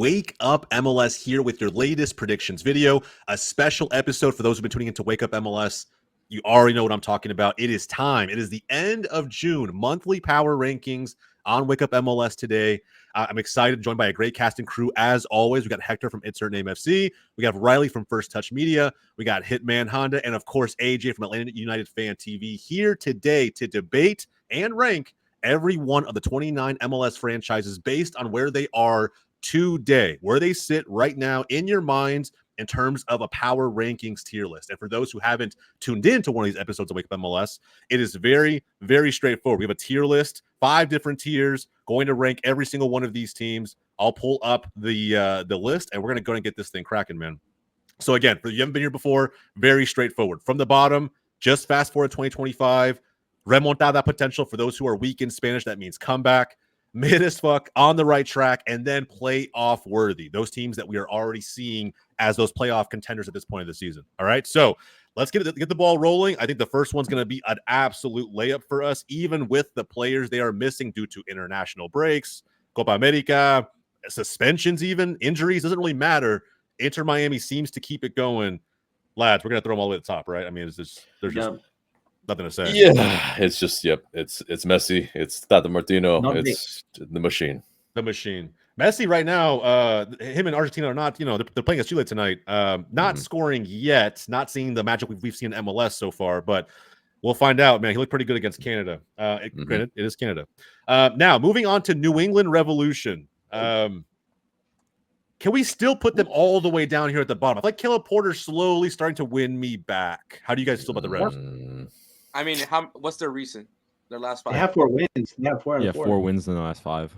Wake Up MLS here with your latest predictions video, a special episode for those who've been tuning into Wake Up MLS. You already know what I'm talking about. It is time. It is the end of June, monthly power rankings on Wake Up MLS today. I'm excited, joined by a great cast and crew as always. We got Hector from Insert Name FC. We got Riley from First Touch Media. We got Hitman Honda, and of course AJ from Atlanta United Fan TV here today to debate and rank every one of the 29 MLS franchises based on where they are today, where they sit right now in your minds in terms of a power rankings tier list. And for those who haven't tuned in to one of these episodes of Wake Up MLS, it is very, very straightforward. We have a tier list, 5 different tiers, going to rank every single one of these teams. I'll pull up the list, and we're going to go and get this thing cracking, man. So again, for you haven't been here before, very straightforward. From the bottom, just fast forward 2025, remontada potential for those who are weak in Spanish. That means comeback. Mid as fuck, on the right track, and then playoff worthy. Those teams that we are already seeing as those playoff contenders at this point of the season. All right, so let's get the ball rolling. I think the first one's going to be an absolute layup for us, even with the players they are missing due to international breaks, Copa America, suspensions, even injuries. Doesn't really matter. Inter Miami seems to keep it going. Lads, we're going to throw them all the way to the top, right? I mean, there's just nothing to say. Yeah, it's just it's Messi, it's Tata Martino, it's the machine. The machine. Messi right now, him and Argentina are not, they're playing against Chile tonight. Not scoring yet, not seeing the magic we've seen in MLS so far, but we'll find out, man. He looked pretty good against Canada. Granted, it is Canada. Now, moving on to New England Revolution. Can we still put them all the way down here at the bottom? I feel like Caleb Porter's slowly starting to win me back. How do you guys feel about the Revs? I mean, what's their recent? Their last 5? They have 4 wins. They have 4 wins in the last 5.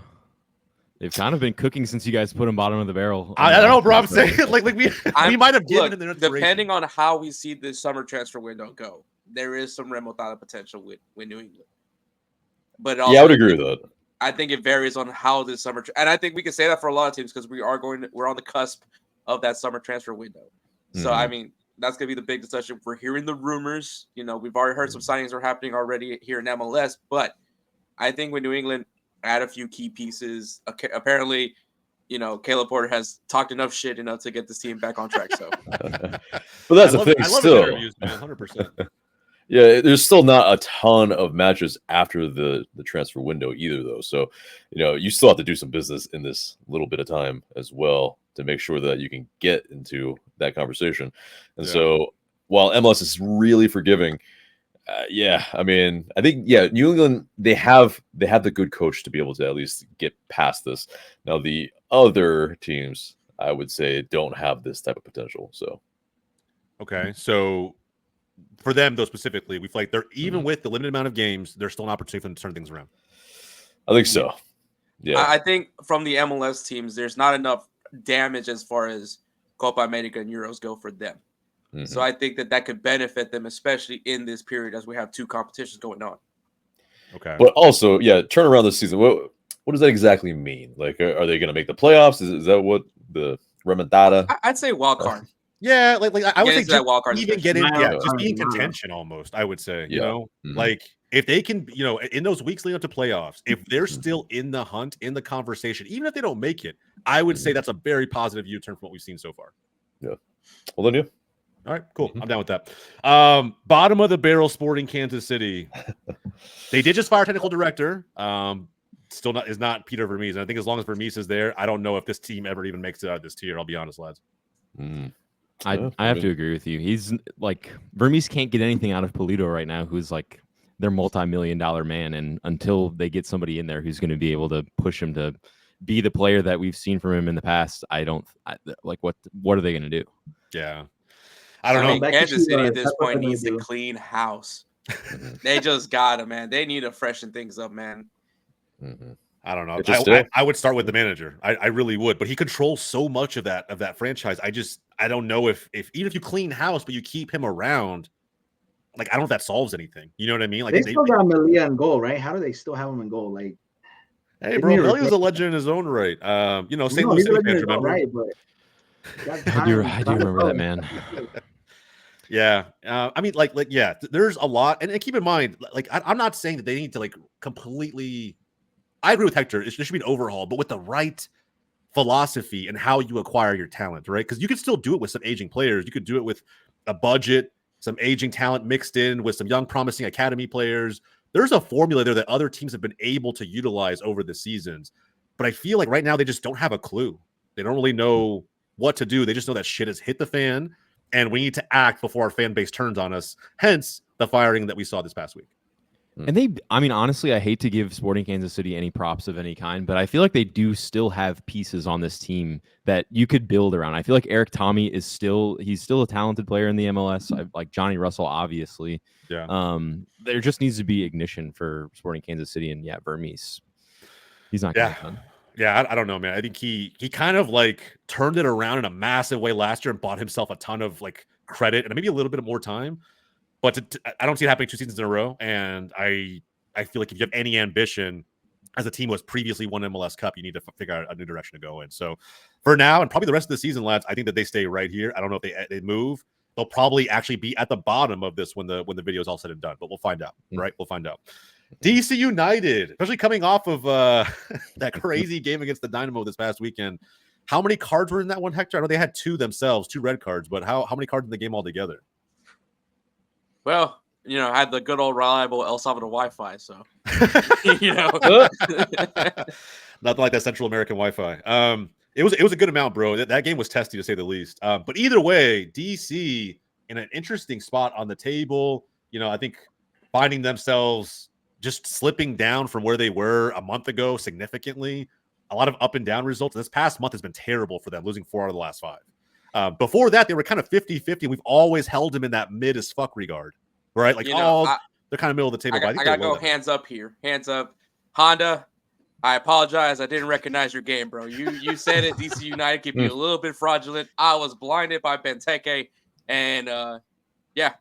They've kind of been cooking since you guys put them bottom of the barrel. I don't know, bro. I'm saying we might have given them the depending on how we see this summer transfer window go, there is some remontada potential with New England. But I would agree with that. I think it varies on how this summer, and I think we can say that for a lot of teams because we're on the cusp of that summer transfer window. So I mean, that's going to be the big discussion. We're hearing the rumors. We've already heard some signings are happening already here in MLS. But I think when New England add a few key pieces, apparently, Caleb Porter has talked enough shit, to get this team back on track. So, but that's the thing. I love still, interviews, man, 100%. Yeah, there's still not a ton of matches after the transfer window either, though. So, you still have to do some business in this little bit of time as well to make sure that you can get into that conversation. And so while MLS is really forgiving, I mean, I think, New England, they have the good coach to be able to at least get past this. Now, the other teams, I would say, don't have this type of potential. So, okay. So for them, though, specifically, we feel like they're even with the limited amount of games, there's still an opportunity for them to turn things around. I think so. Yeah. I think from the MLS teams, there's not enough damage as far as Copa America and Euros go for them. So I think that could benefit them, especially in this period as we have 2 competitions going on. Okay. But also, turn around this season. What does that exactly mean? Like, are they going to make the playoffs? Is that what the remontada? I'd say wild card. Yeah, like I would say that wild card even get in, just be in Wow. contention almost. I would say, Mm-hmm. like if they can, in those weeks leading up to playoffs, if they're still in the hunt, in the conversation, even if they don't make it, I would say that's a very positive U-turn from what we've seen so far. Yeah. Well, then, All right, cool. I'm down with that. Bottom of the barrel, Sporting Kansas City. They did just fire technical director. Still is not Peter Vermees. And I think as long as Vermees is there, I don't know if this team ever even makes it out of this tier. I'll be honest, lads. I have to agree with you. He's like Vermees can't get anything out of Polito right now, who's like their multi-million-dollar man, and until they get somebody in there who's going to be able to push him to be the player that we've seen from him in the past, what are they going to do? Yeah. I don't know. Kansas City at this point needs to clean house. They just got him, man. They need to freshen things up, man. I don't know. I would start with the manager. I really would, but he controls so much of that franchise. I don't know if even if you clean house, but you keep him around, like I don't know if that solves anything. You know what I mean? Like they still got Melia in goal, right? How do they still have him in goal? Like, hey, bro, Melia's a legend in his own right. St. Louis City fans remember, right? But I do remember that, man. Yeah. I mean, there's a lot. And keep in mind, I'm not saying that they need to completely. I agree with Hector. There should be an overhaul, but with the right philosophy and how you acquire your talent, right? Because you could still do it with some aging players. You could do it with a budget, some aging talent mixed in with some young, promising academy players. There's a formula there that other teams have been able to utilize over the seasons. But I feel like right now they just don't have a clue. They don't really know what to do. They just know that shit has hit the fan, and we need to act before our fan base turns on us. Hence the firing that we saw this past week. And I mean, honestly, I hate to give Sporting Kansas City any props of any kind, but I feel like they do still have pieces on this team that you could build around. I feel like Eric Tommy he's still a talented player in the MLS. Like Johnny Russell, obviously. Yeah. There just needs to be ignition for Sporting Kansas City, and Vermes. He's not getting it done. Yeah, I don't know, man. I think he kind of like turned it around in a massive way last year and bought himself a ton of like credit and maybe a little bit more time. But I don't see it happening 2 seasons in a row. And I feel like if you have any ambition as a team who has previously won MLS Cup, you need to figure out a new direction to go in. So for now and probably the rest of the season, lads, I think that they stay right here. I don't know if they move. They'll probably actually be at the bottom of this when the video is all said and done. But we'll find out, right? We'll find out. DC United, especially coming off of that crazy game against the Dynamo this past weekend. How many cards were in that one, Hector? I know they had 2 themselves, 2 red cards, but how many cards in the game altogether? Well, I had the good old reliable El Salvador Wi-Fi, so nothing like that Central American Wi-Fi. It was a good amount, bro. That game was testy to say the least. But either way, DC in an interesting spot on the table. I think finding themselves just slipping down from where they were a month ago significantly. A lot of up and down results. This past month has been terrible for them, losing 4 out of the last 5. Before that, they were kind of 50-50. We've always held them in that mid as fuck regard, right? Like, they're kind of middle of the table. I got to go hands up here. Hands up. Honda, I apologize. I didn't recognize your game, bro. You said it. DC United could be a little bit fraudulent. I was blinded by Benteke, and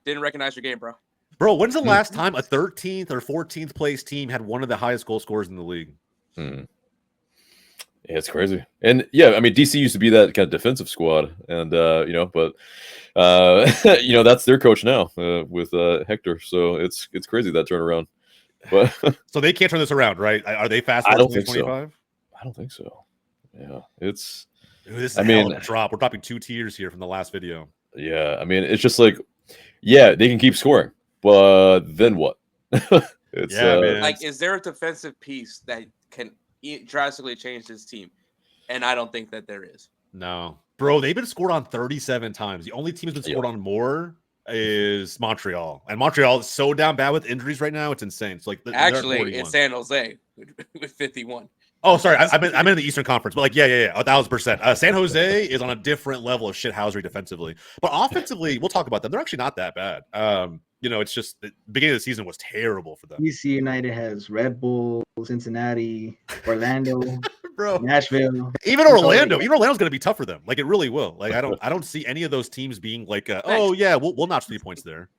didn't recognize your game, bro. Bro, when's the last time a 13th or 14th place team had one of the highest goal scorers in the league? Yeah, it's crazy. And I mean, DC used to be that kind of defensive squad, and but that's their coach now with Hector. So it's crazy that turnaround. But so they can't turn this around, right? Are they fast? I don't think 25? So. I don't think so. Yeah, it's. This is a drop. We're dropping 2 tiers here from the last video. Yeah, I mean, it's just like, they can keep scoring, but then what? Man. Like, is there a defensive piece that can drastically change this team? And I don't think that there is. No, bro, they've been scored on 37 times. The only team that's been scored on more is Montreal, and Montreal is so down bad with injuries right now. It's insane. So, like, actually, it's San Jose with 51. Oh, sorry, I'm in the Eastern Conference, but 1,000%. San Jose is on a different level of shithousery defensively, but offensively, we'll talk about them. They're actually not that bad. It's just the beginning of the season was terrible for them. DC United has Red Bull, Cincinnati, Orlando, bro, Nashville. Even Orlando's going to be tough for them. Like, it really will. Like, I don't see any of those teams being like, we'll notch 3 points there.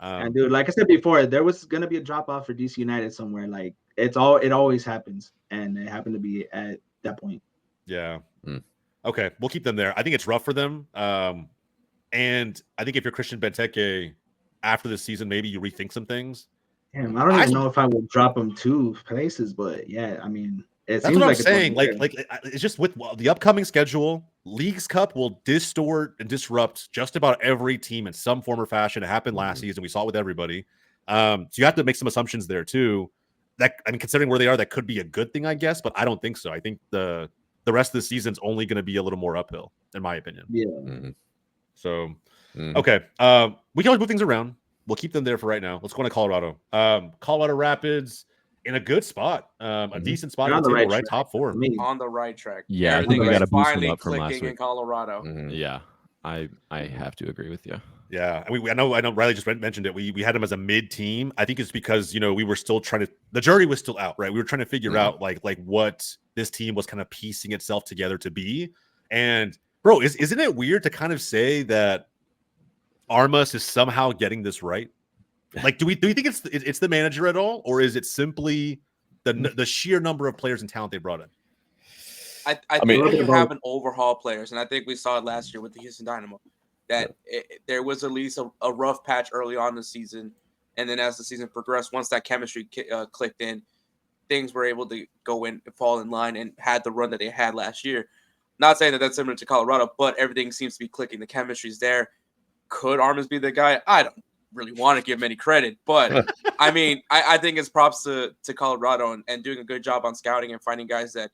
And dude, like I said before, there was going to be a drop off for DC United somewhere. Like, it always happens, and it happened to be at that point. Yeah. Okay, we'll keep them there. I think it's rough for them. And I think if you're Christian Benteke after this season, maybe you rethink some things. Damn, I don't even know if I would drop them 2 places, but I mean, that's what I'm saying. Like it's just with the upcoming schedule, Leagues Cup will distort and disrupt just about every team in some form or fashion. It happened last season. We saw it with everybody. So you have to make some assumptions there too. Considering where they are, that could be a good thing, I guess, but I don't think so. I think the rest of the season's only going to be a little more uphill, in my opinion. Yeah. So, okay. We can always move things around. We'll keep them there for right now. Let's go to Colorado. Colorado Rapids in a good spot, a decent spot on the table, right? Top 4. On the right track. Yeah, I think we got to boost them up from last week. In Colorado. Yeah, I have to agree with you. Yeah, I know Riley just mentioned it. We had them as a mid team. I think it's because we were still trying to. The jury was still out, right? We were trying to figure out like what this team was kind of piecing itself together to be. And bro, isn't it weird to kind of say that Armas is somehow getting this right? Like, do we think it's the manager at all, or is it simply the sheer number of players and talent they brought in? I think you have an overhaul players, and I think we saw it last year with the Houston Dynamo. That there was at least a rough patch early on in the season, and then as the season progressed, once that chemistry clicked in, things were able to go in, fall in line, and had the run that they had last year. Not saying that that's similar to Colorado, but everything seems to be clicking. The chemistry's there. Could Armas be the guy? I don't really want to give him any credit, but I mean, I think it's props to Colorado and doing a good job on scouting and finding guys that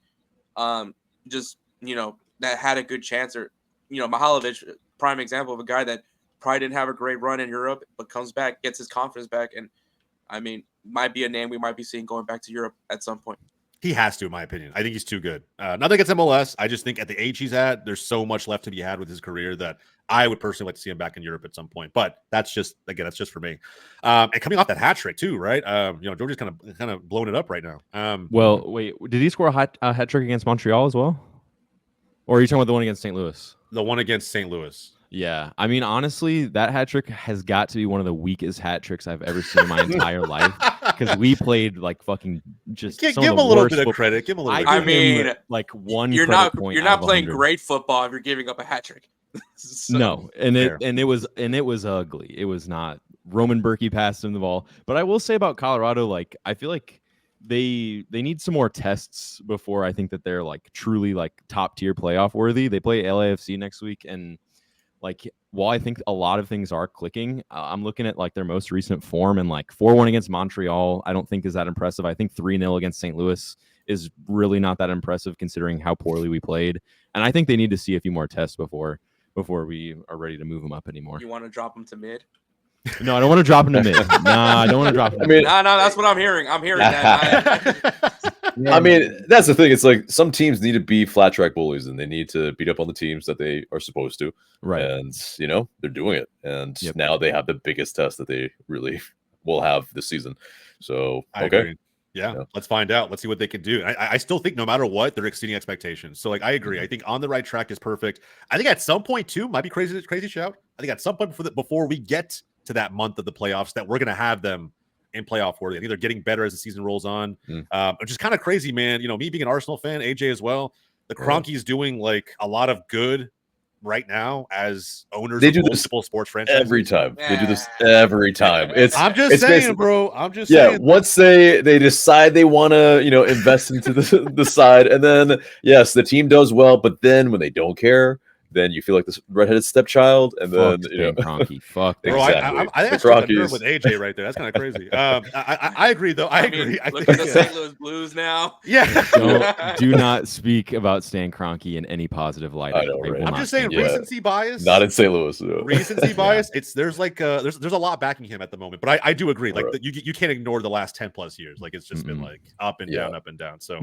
just, that had a good chance. Or, Mihalovic, prime example of a guy that probably didn't have a great run in Europe, but comes back, gets his confidence back, and I mean, might be a name we might be seeing going back to Europe at some point. He has to, in my opinion. I think he's too good. Nothing against MLS. I just think at the age he's at, there's so much left to be had with his career that I would personally like to see him back in Europe at some point. But that's just for me. And coming off that hat trick too, right? Georgia's kind of blowing it up right now. Well, wait, did he score a hat trick against Montreal as well? Or are you talking about the one against St. Louis? The one against St. Louis. Yeah, I mean, honestly, that hat trick has got to be one of the weakest hat tricks I've ever seen in my entire life. Because we played like fucking just. Give him a little bit of credit. Give him a little. I mean, like one. You're credit not. Point You're not out of playing 100. great football if you're giving up a hat trick. So, no, and it was ugly. It was not. Roman Berkey passed him the ball, but I will say about Colorado, like I feel like they need some more tests before I think that they're like truly like top tier playoff worthy. They play LAFC next week, and like while I think a lot of things are clicking, I'm looking at like their most recent form, and like 4-1 against Montreal I don't think is that impressive. I think 3-0 against St. Louis is really not that impressive considering how poorly we played, and I think they need to see a few more tests before we are ready to move them up anymore. You want to drop them to mid? No, I don't want to drop him to mid. Nah, I don't want to drop him. No, that's what I'm hearing. I'm hearing that. I mean, that's the thing. It's like some teams need to be flat track bullies, and they need to beat up on the teams that they are supposed to. Right. And they're doing it. And now they have the biggest test that they really will have this season. So I agree. Yeah, let's find out. Let's see what they can do. I still think no matter what, they're exceeding expectations. So, like, I agree. I think on the right track is perfect. I think at some point, too, might be crazy shout. I think at some point before we get to that month of the playoffs, that we're going to have them in playoff worthy. I think they're getting better as the season rolls on, which is kind of crazy, man. Me being an Arsenal fan, AJ as well, the Kroenke's doing, like, a lot of good right now as owners of multiple sports franchises. Every time. They do this every time. I'm just saying, bro. I'm just saying. Once they decide they want to, invest into the side, and then yes, the team does well, but then when they don't care, then you feel like this redheaded stepchild, and then Kroenke. Fuck, bro. Exactly. I think that's with AJ right there. That's kind of crazy. I agree, though. I agree. Look at the St. Louis Blues now. Yeah. Do not speak about Stan Kroenke in any positive light. I know, right? I'm just saying, recency bias. Not in St. Louis. No. Recency bias. There's a lot backing him at the moment, but I do agree. Like you can't ignore the last 10+ years. Like it's just been like up and down, up and down. So,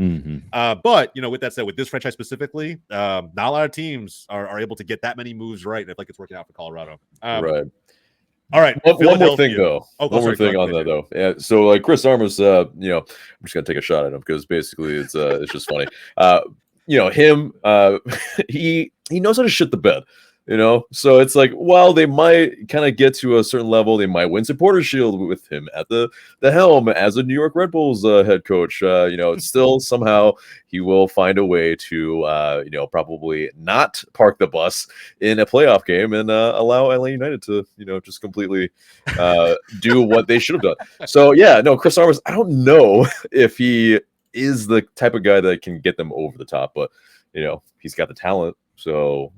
but with that said, with this franchise specifically, not a lot of teams are able to get that many moves right. And I feel like it's working out for Colorado. Right. All right. One more thing though. One more thing on that though. Yeah. So like Chris Armas, I'm just gonna take a shot at him because basically it's just funny. Him, he knows how to shit the bed. So it's like, while they might kind of get to a certain level, they might win Supporter Shield with him at the helm as a New York Red Bulls head coach. It's still somehow he will find a way to, probably not park the bus in a playoff game and allow LA United to, just completely do what they should have done. So Chris Armas, I don't know if he is the type of guy that can get them over the top, but he's got the talent. So,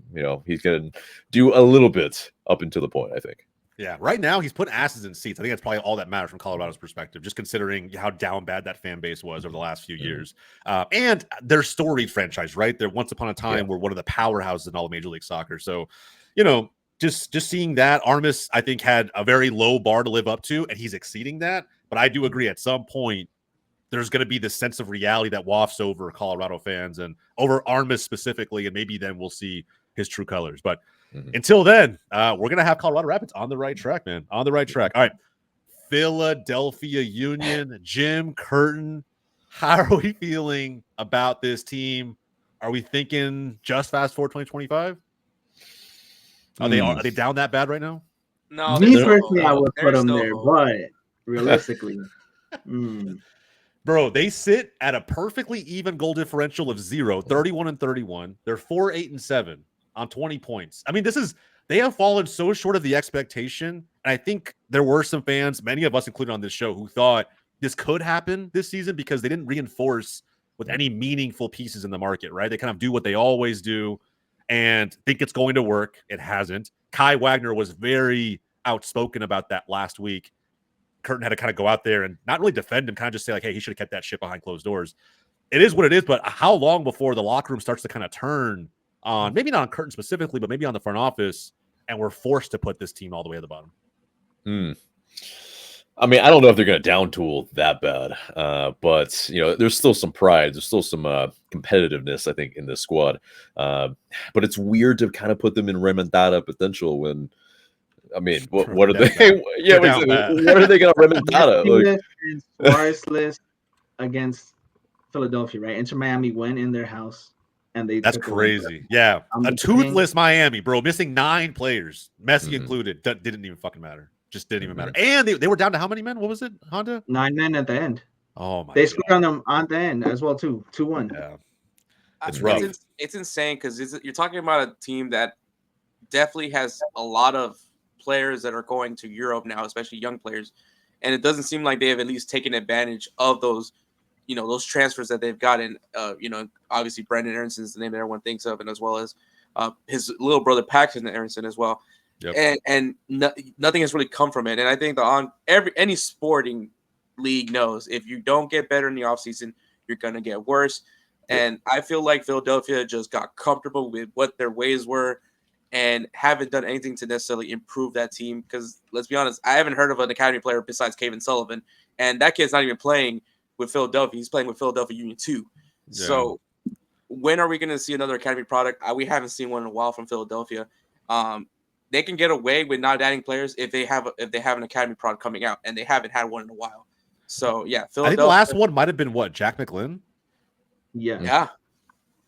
he's going to do a little bit up until the point, I think. Yeah, right now he's putting asses in seats. I think that's probably all that matters from Colorado's perspective, just considering how down bad that fan base was over the last few years. And their storied franchise, right? They're once upon a time were one of the powerhouses in all of Major League Soccer. So, just seeing that, Armas, I think, had a very low bar to live up to, and he's exceeding that. But I do agree at some point, there's going to be this sense of reality that wafts over Colorado fans and over Armas specifically, and maybe then we'll see his true colors. But until then, we're going to have Colorado Rapids on the right track, man. On the right track. All right. Philadelphia Union, Jim Curtin. How are we feeling about this team? Are we thinking just fast forward 2025? Are they down that bad right now? No. Me personally, I would put them there, but realistically, Bro, they sit at a perfectly even goal differential of 0, 31-31. They're 4-8-7 on 20 points. I mean, they have fallen so short of the expectation. And I think there were some fans, many of us included on this show, who thought this could happen this season because they didn't reinforce with any meaningful pieces in the market, right? They kind of do what they always do and think it's going to work. It hasn't. Kai Wagner was very outspoken about that last week. Curtin had to kind of go out there and not really defend him, kind of just say like, hey, he should have kept that shit behind closed doors. It is what it is, but how long before the locker room starts to kind of turn on, maybe not on Curtin specifically, but maybe on the front office, and we're forced to put this team all the way at the bottom? I mean, I don't know if they're going to down tool that bad, but there's still some pride. There's still some competitiveness, I think, in this squad. But it's weird to kind of put them in remontada potential when, I mean, what are they? Yeah, what are they going to remontada? Suarez list against Philadelphia, right? Inter Miami went in their house and they. That's crazy. Yeah, a toothless Miami, bro, missing 9 players, Messi included. That didn't even fucking matter. Just didn't even matter. And they were down to how many men? What was it, Honda? 9 men at the end. Oh my! They scored on them on the end as well too. 2-1. Yeah, it's rough. It's insane because you're talking about a team that definitely has a lot of players that are going to Europe now, especially young players, and it doesn't seem like they have at least taken advantage of those, those transfers that they've gotten. Obviously Brendan Aronson is the name that everyone thinks of, and as well as his little brother Paxton Aronson as well. Yep. And nothing has really come from it. And I think any sporting league knows if you don't get better in the offseason, you're going to get worse. Yep. And I feel like Philadelphia just got comfortable with what their ways were and haven't done anything to necessarily improve that team. Because let's be honest, I haven't heard of an academy player besides Kevin Sullivan. And that kid's not even playing with Philadelphia. He's playing with Philadelphia Union 2. Yeah. So when are we going to see another academy product? We haven't seen one in a while from Philadelphia. They can get away with not adding players if they have an academy product coming out, and they haven't had one in a while. So yeah, Philadelphia. I think the last one might have been Jack McGlynn. Yeah.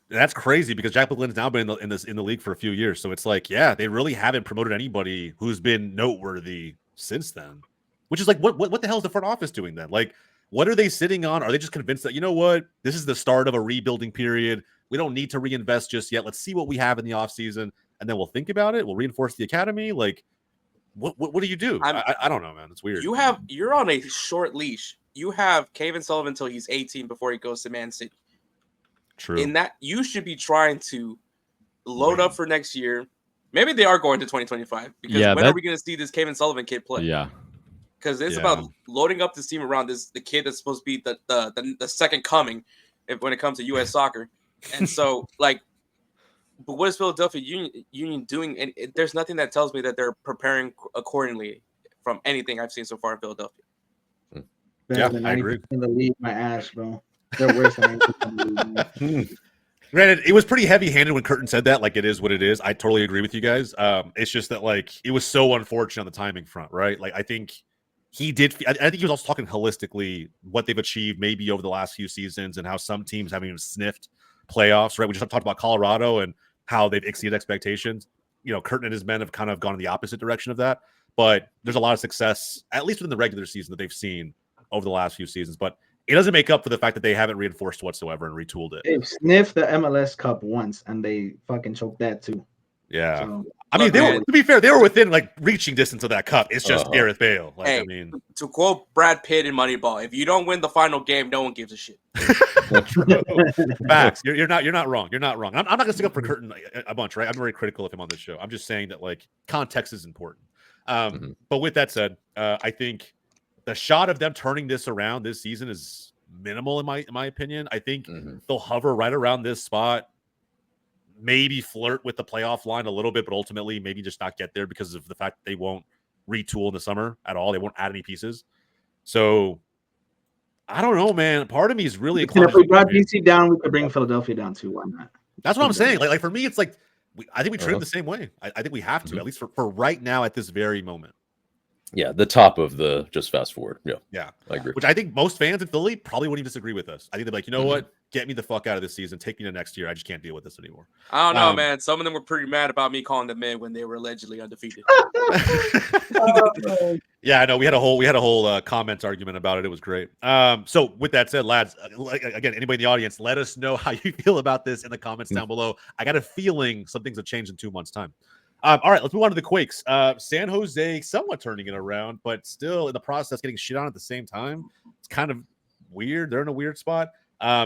That's crazy because Jack McGlynn's now been in the league for a few years. So it's like, they really haven't promoted anybody who's been noteworthy since then. Which is like, what the hell is the front office doing then? Like, what are they sitting on? Are they just convinced that, you know what, this is the start of a rebuilding period? We don't need to reinvest just yet. Let's see what we have in the offseason. And then we'll think about it. We'll reinforce the academy. Like, what do you do? I don't know, man. It's weird. You're on a short leash. You have Kevin Sullivan until he's 18 before he goes to Man City. True. In that, you should be trying to load up for next year. Maybe they are going to 2025 because when are we going to see this Kevin Sullivan kid play? Yeah. Because it's about loading up this team around the kid that's supposed to be the second coming when it comes to U.S. soccer. And so, but what is Philadelphia Union doing? And there's nothing that tells me that they're preparing accordingly from anything I've seen so far in Philadelphia. I agree. In the league, my ass, bro. They're worse than anything in the league. Granted, it was pretty heavy-handed when Curtin said that. Like, it is what it is. I totally agree with you guys. It's just that, it was so unfortunate on the timing front, right? Like, I think he did. I think he was also talking holistically what they've achieved maybe over the last few seasons and how some teams haven't even sniffed playoffs, right? We just talked about Colorado and how they've exceeded expectations. Curtin and his men have kind of gone in the opposite direction of that. But there's a lot of success, at least within the regular season, that they've seen over the last few seasons. But it doesn't make up for the fact that they haven't reinforced whatsoever and retooled it. They've sniffed the MLS Cup once, and they fucking choked that too. Yeah. So, I mean, to be fair, they were within reaching distance of that cup. It's just Gareth Bale. To quote Brad Pitt in Moneyball, if you don't win the final game, no one gives a shit. Facts. You're not wrong. You're not wrong. I'm not gonna stick up for Curtin a bunch, right? I'm very critical of him on this show. I'm just saying that context is important. But with that said, I think the shot of them turning this around this season is minimal in my opinion. I think they'll hover right around this spot. Maybe flirt with the playoff line a little bit, but ultimately maybe just not get there because of the fact that they won't retool in the summer at all. They won't add any pieces. So I don't know, man. Part of me is really inclined. If we brought DC down, we could bring Philadelphia down too. Why not? That's what I'm saying. Like for me, it's I think we treat them the same way. I think we have to, at least for right now at this very moment. Yeah, the top of the just fast forward. Yeah, I agree. Which I think most fans in Philly probably wouldn't even disagree with us. I think they're like, you know what? Get me the fuck out of this season. Take me to next year. I just can't deal with this anymore. I don't know, man. Some of them were pretty mad about me calling them in when they were allegedly undefeated. Yeah, I know. We had a whole comments argument about it. It was great. So with that said, lads, again, anybody in the audience, let us know how you feel about this in the comments down below. I got a feeling some things have changed in 2 months' time. All right, let's move on to the Quakes. San Jose somewhat turning it around, but still in the process getting shit on at the same time. It's kind of weird. They're in a weird spot.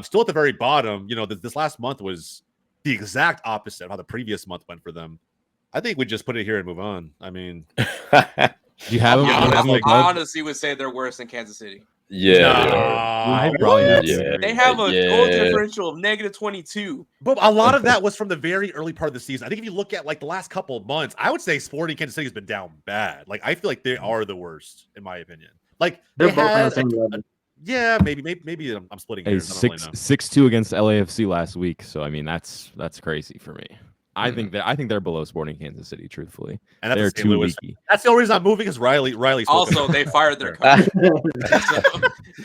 Still at the very bottom. This last month was the exact opposite of how the previous month went for them. I think we just put it here and move on. I mean, Do you have them? I above? honestly would say they're worse than Kansas City. Yeah, I probably have to Yeah. agree. They have a Yeah. goal differential of -22. But a lot of that was from the very early part of the season. I think if you look at like the last couple of months, I would say Sporting Kansas City has been down bad. Like I feel like they are the worst in my opinion. Like They're they both on the had, same level. yeah, maybe I'm splitting Hey, hairs. I don't really know. 6-2 against LAFC last week. So I mean, that's crazy for me. I think they're below Sporting Kansas City. Truthfully, And that's they're the St. too Louis. leaky. That's the only reason I'm moving is Riley's Also, they fired their coach. So,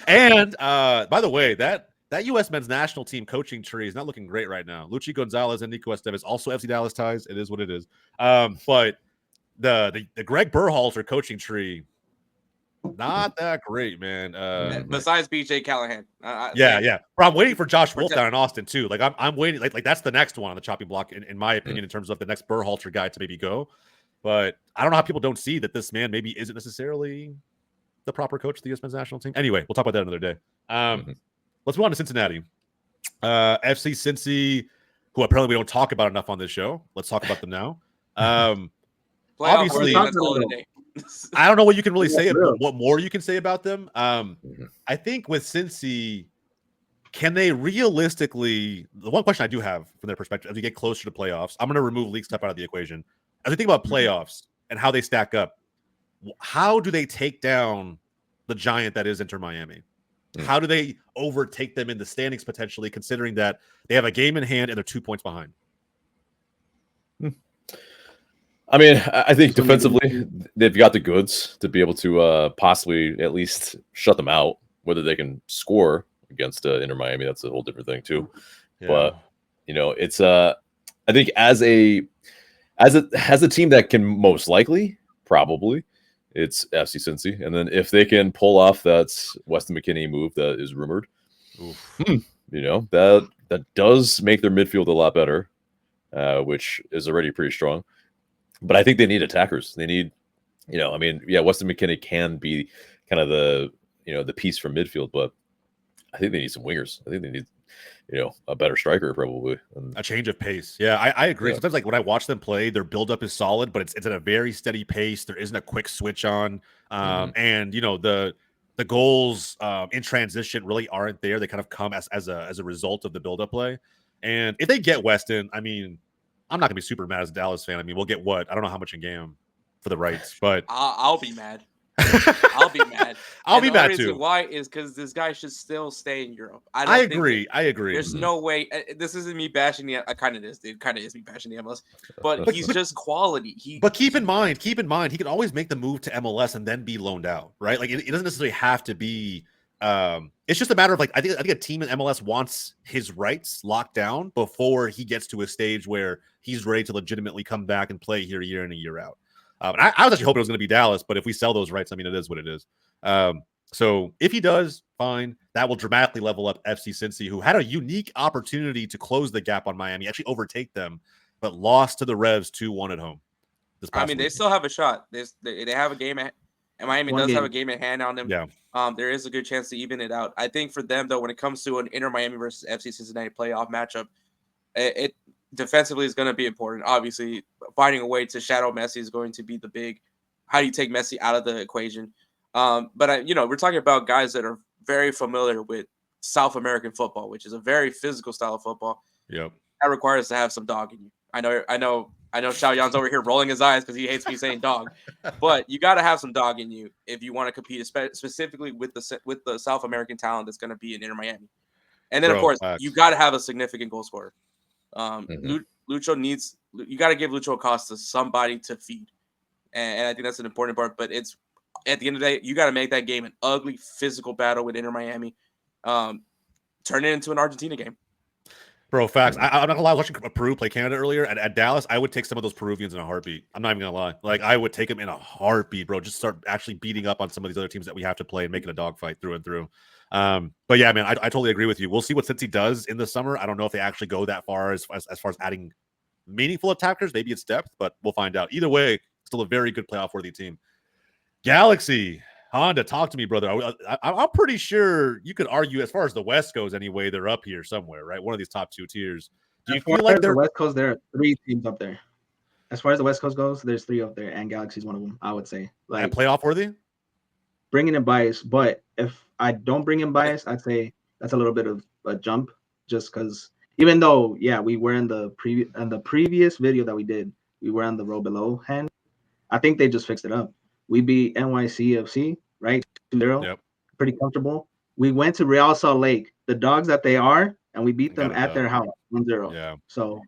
And by the way, that U.S. men's national team coaching tree is not looking great right now. Luchi Gonzalez and Nico Estevez, also FC Dallas ties. It is what it is. But the Greg Berhalter coaching tree, not that great, man. besides BJ Callahan. Yeah. But I'm waiting for Josh Wolf down in Austin too. Like I'm waiting. Like that's the next one on the chopping block, in my opinion, in terms of the next Berhalter guy to maybe go. But I don't know how people don't see that this man maybe isn't necessarily the proper coach of the U.S. men's national team. Anyway, we'll talk about that another day. Let's move on to Cincinnati. FC Cincy, who apparently we don't talk about enough on this show. Let's talk about them now. Obviously, that's all today. I don't know what you can really say. Real. What more you can say about them? I think with Cincy, can they realistically? The one question I do have from their perspective, as we get closer to playoffs, I'm going to remove league stuff out of the equation. As we think about playoffs and how they stack up, how do they take down the giant that is Inter Miami? How do they overtake them in the standings potentially, considering that they have a game in hand and they're 2 points behind? I mean, I think defensively they've got the goods to be able to possibly at least shut them out. Whether they can score against Inter Miami, that's a whole different thing too. Yeah. But it's I think as a team that can most likely probably it's FC Cincy, and then if they can pull off that Weston McKennie move that is rumored, that does make their midfield a lot better, which is already pretty strong. But I think they need attackers. They need, Weston McKennie can be kind of the piece from midfield, but I think they need some wingers. I think they need, a better striker probably. A change of pace. Yeah, I agree. Yeah. Sometimes, like when I watch them play, their buildup is solid, but it's at a very steady pace. There isn't a quick switch on, and the goals in transition really aren't there. They kind of come as a result of the buildup play. And if they get Weston, I mean, I'm not gonna be super mad as a Dallas fan. I mean, we'll get what? I don't know how much in game for the rights, but I'll be mad. I'll be mad. I'll be mad too. Why is because this guy should still stay in Europe. I agree. There's no way. This isn't me bashing the. I kind of is. It kind of is me bashing the MLS, but he's just quality. But keep in mind, he can always make the move to MLS and then be loaned out, right? Like it doesn't necessarily have to be. It's just a matter of like I think a team in MLS wants his rights locked down before he gets to a stage where he's ready to legitimately come back and play here year in and year out. And I was actually hoping it was going to be Dallas, but if we sell those rights, I mean, it is what it is. So if he does, fine. That will dramatically level up FC Cincy, who had a unique opportunity to close the gap on Miami, actually overtake them, but lost to the Revs 2-1 at home. I mean, they still have a shot. They have a game and Miami does have a game in hand on them. Yeah. There is a good chance to even it out. I think for them, though, when it comes to an Inter Miami versus FC Cincinnati playoff matchup, it defensively is going to be important. Obviously, finding a way to shadow Messi is going to be the big. How do you take Messi out of the equation? But we're talking about guys that are very familiar with South American football, which is a very physical style of football. Yep. That requires to have some dog in you. I know. Xiao Yan's over here rolling his eyes because he hates me saying dog, but you got to have some dog in you if you want to compete, specifically with the South American talent that's going to be in Inter Miami. And then, of course, you got to have a significant goal scorer. Lucho needs. You got to give Lucho Acosta somebody to feed, and I think that's an important part. But it's at the end of the day, you got to make that game an ugly physical battle with Inter Miami. Turn it into an Argentina game. Bro, facts. I'm not gonna lie. I was watching Peru play Canada earlier at Dallas. I would take some of those Peruvians in a heartbeat. I'm not even gonna lie. Like I would take them in a heartbeat, bro. Just start actually beating up on some of these other teams that we have to play and making a dogfight through and through. But yeah, man, I totally agree with you. We'll see what Cincy does in the summer. I don't know if they actually go that far as far as adding meaningful attackers. Maybe it's depth, but we'll find out. Either way, still a very good playoff worthy team. Galaxy. Honda, talk to me, brother. I'm pretty sure you could argue, as far as the West goes, anyway, they're up here somewhere, right? One of these top 2 tiers. Do you feel like the West Coast? There are 3 teams up there. As far as the West Coast goes, there's 3 up there, and Galaxy's one of them. I would say, like, playoff worthy. Bringing in bias, but if I don't bring in bias, I'd say that's a little bit of a jump, just because even though, yeah, we were in the previous video that we did, we were on the row below hand. I think they just fixed it up. We beat NYCFC, right? 2-0. Yep. Pretty comfortable. We went to Real Salt Lake, the dogs that they are, and we beat them at their house 1-0. Yeah. So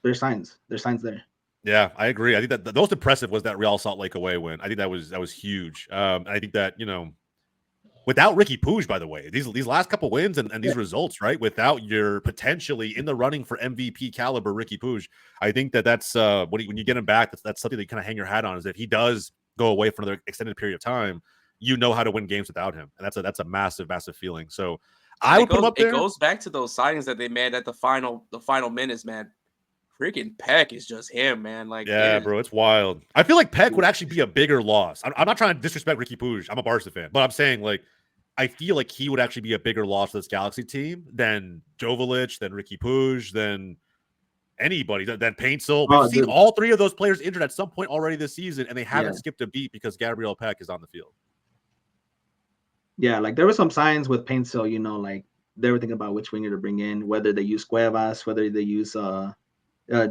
there's signs. There's signs there. Yeah, I agree. I think that the most impressive was that Real Salt Lake away win. I think that was huge. I think that, without Ricky Puig, by the way, these last couple wins and these results, right? Without your potentially in the running for MVP caliber Ricky Puig, I think that's when you get him back, that's something that you kind of hang your hat on. Is if he does go away for another extended period of time, you know how to win games without him, and that's a massive feeling. So I would put him up there. It goes back to those signings that they made at the final minutes, man. Freaking Peck is just him, man. Like, yeah, bro, it's wild. I feel like Peck would actually be a bigger loss. I'm not trying to disrespect Ricky Puig. I'm a Barca fan, but I'm saying, like, I feel like he would actually be a bigger loss for this Galaxy team than Jovic, than Ricky Puig, than anybody, than Paintsel. We've seen all 3 of those players injured at some point already this season, and they haven't skipped a beat because Gabriel Peck is on the field. Yeah, like there were some signs with Paintsel, like they were thinking about which winger to bring in, whether they use Cuevas, whether they use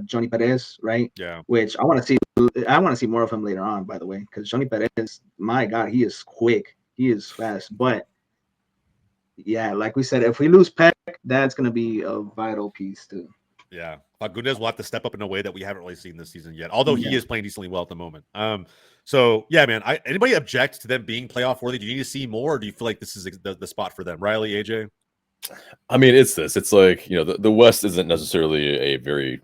Johnny Perez, right? Yeah. Which I want to see more of him later on, by the way, because Johnny Perez, my God, he is quick, he is fast. But yeah, like we said, if we lose Peck, that's gonna be a vital piece too. Yeah, Fagundes will have to step up in a way that we haven't really seen this season yet. Although he is playing decently well at the moment. So yeah, man. Anybody object to them being playoff worthy? Do you need to see more, or do you feel like this is the spot for them? Riley, AJ. I mean, it's like the West isn't necessarily a very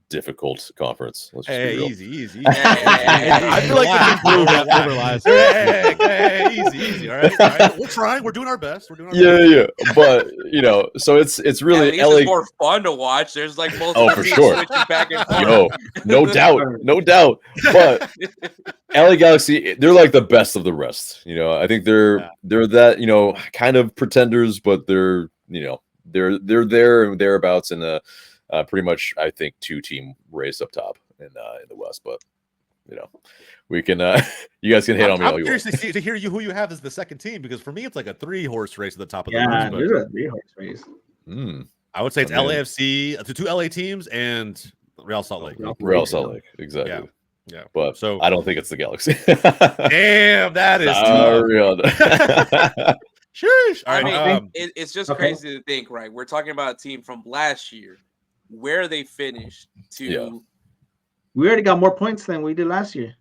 difficult conference. Let's just be real. Easy. I feel like it's improved over last year. Hey, easy. All right. We're trying. We're doing our best. Yeah. But so it's really LA. It's more fun to watch. There's like multiple for sure. switching back and forth. No doubt. But LA Galaxy, they're like the best of the rest. I think they're that kind of pretenders, but they're there and thereabouts in a pretty much, I think, 2-team race up top in the West. But we can you guys can hit on me all you want. I'm curious to hear who you have as the second team, because for me it's like a 3-horse race at the top of the list. Yeah, there's a 3-horse race. I would say it's LAFC, the 2 LA teams, and Real Salt Lake. Real Salt Lake, exactly. Yeah, but so I don't think it's the Galaxy. Damn, that is real. Sheesh. I mean, it's just crazy to think, right? We're talking about a team from last year where they finished to. Yeah. We already got more points than we did last year.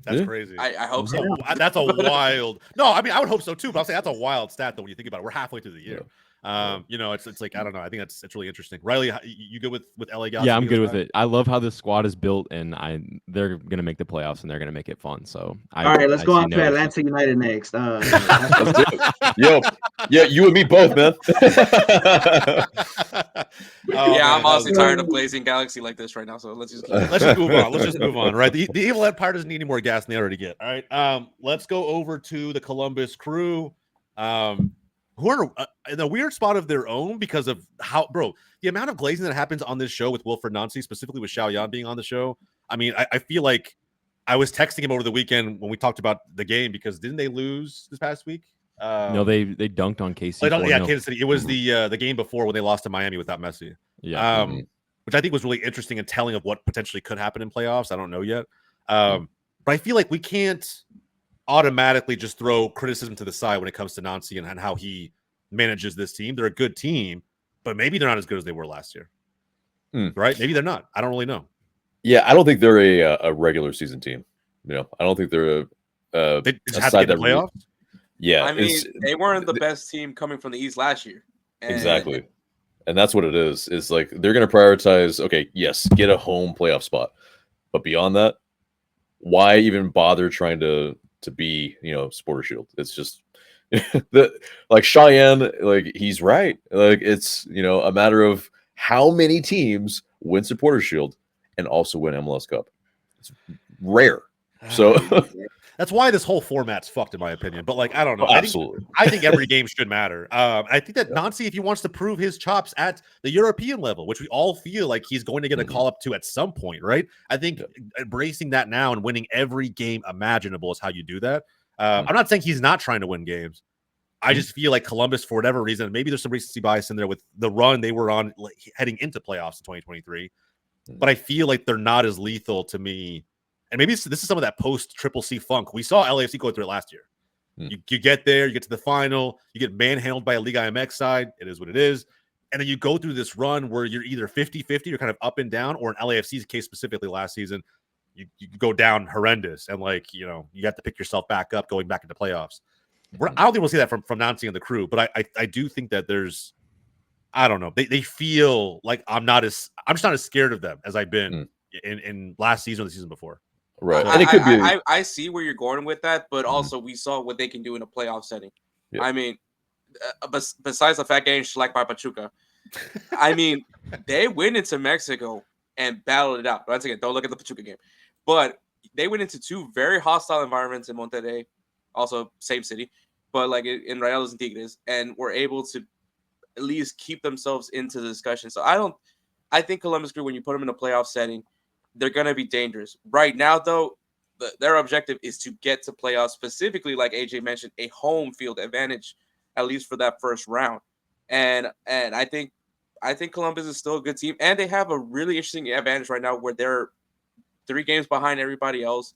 That's crazy. I hope so. That's a wild. No, I mean, I would hope so too. But I'll say that's a wild stat though when you think about it. We're halfway through the year. It's like I don't know. I think it's really interesting. Riley, you good with LA Galaxy? Yeah, I'm good with it. I love how this squad is built, and they're gonna make the playoffs, and they're gonna make it fun. So all right, let's go on to Atlanta United next. Let's do it. Yo, yeah, you and me both, man. I'm honestly tired of blazing Galaxy like this right now. So let's just move on. Let's just move on. Right, the Evil Empire doesn't need any more gas than they already get. All right, let's go over to the Columbus Crew. Who are in a weird spot of their own because of the amount of glazing that happens on this show with Wilfred Nancy, specifically with Xiao Yan being on the show. I mean, I feel like I was texting him over the weekend when we talked about the game, because didn't they lose this past week? No, they dunked on KC. Kansas City. It was the game before when they lost to Miami without Messi. Yeah. Which I think was really interesting and telling of what potentially could happen in playoffs. I don't know yet. But I feel like we can't automatically just throw criticism to the side when it comes to Nancy and how he manages this team. They're a good team, but maybe they're not as good as they were last year. Right? Maybe they're not. I don't really know. Yeah, I don't think they're a regular season team. I don't think they're they just have to get the playoffs. Yeah, I mean, they weren't the best team coming from the East last year. Exactly. And that's what it is. Is like they're going to prioritize, okay, yes, get a home playoff spot. But beyond that, why even bother trying to be, Supporter Shield? It's just like Cheyenne, like he's right. Like it's, a matter of how many teams win Supporter Shield and also win MLS Cup. It's rare. So That's why this whole format's fucked, in my opinion. But like, I don't know. Oh, absolutely. I think every game should matter. I think that Nancy, if he wants to prove his chops at the European level, which we all feel like he's going to get a call up to at some point, right? I think embracing that now and winning every game imaginable is how you do that. I'm not saying he's not trying to win games. I just feel like Columbus, for whatever reason, maybe there's some recency bias in there with the run they were on heading into playoffs in 2023. But I feel like they're not as lethal to me. And maybe this is some of that post Triple C funk. We saw LAFC go through it last year. You get there, you get to the final, you get manhandled by a Liga MX side. It is what it is. And then you go through this run where you're either 50-50, you're kind of up and down, or in LAFC's case specifically last season, you go down horrendous. And like, you have to pick yourself back up going back into playoffs. I don't think we'll see that from Nancy and the crew, but I do think that there's, I don't know, they feel like I'm just not as scared of them as I've been in last season or the season before. Right. And it could be. I see where you're going with that, but also we saw what they can do in a playoff setting. Yeah. I mean, besides the fact getting shellacked by Pachuca, I mean, they went into Mexico and battled it out. Once again, don't look at the Pachuca game, but they went into two very hostile environments in Monterrey, also same city, but like in Rayados and Tigres, and were able to at least keep themselves into the discussion. So I think Columbus Crew, when you put them in a playoff setting, they're going to be dangerous. Right now, though, their objective is to get to playoffs, specifically, like AJ mentioned, a home field advantage, at least for that first round. And I think Columbus is still a good team, and they have a really interesting advantage right now where they're 3 games behind everybody else.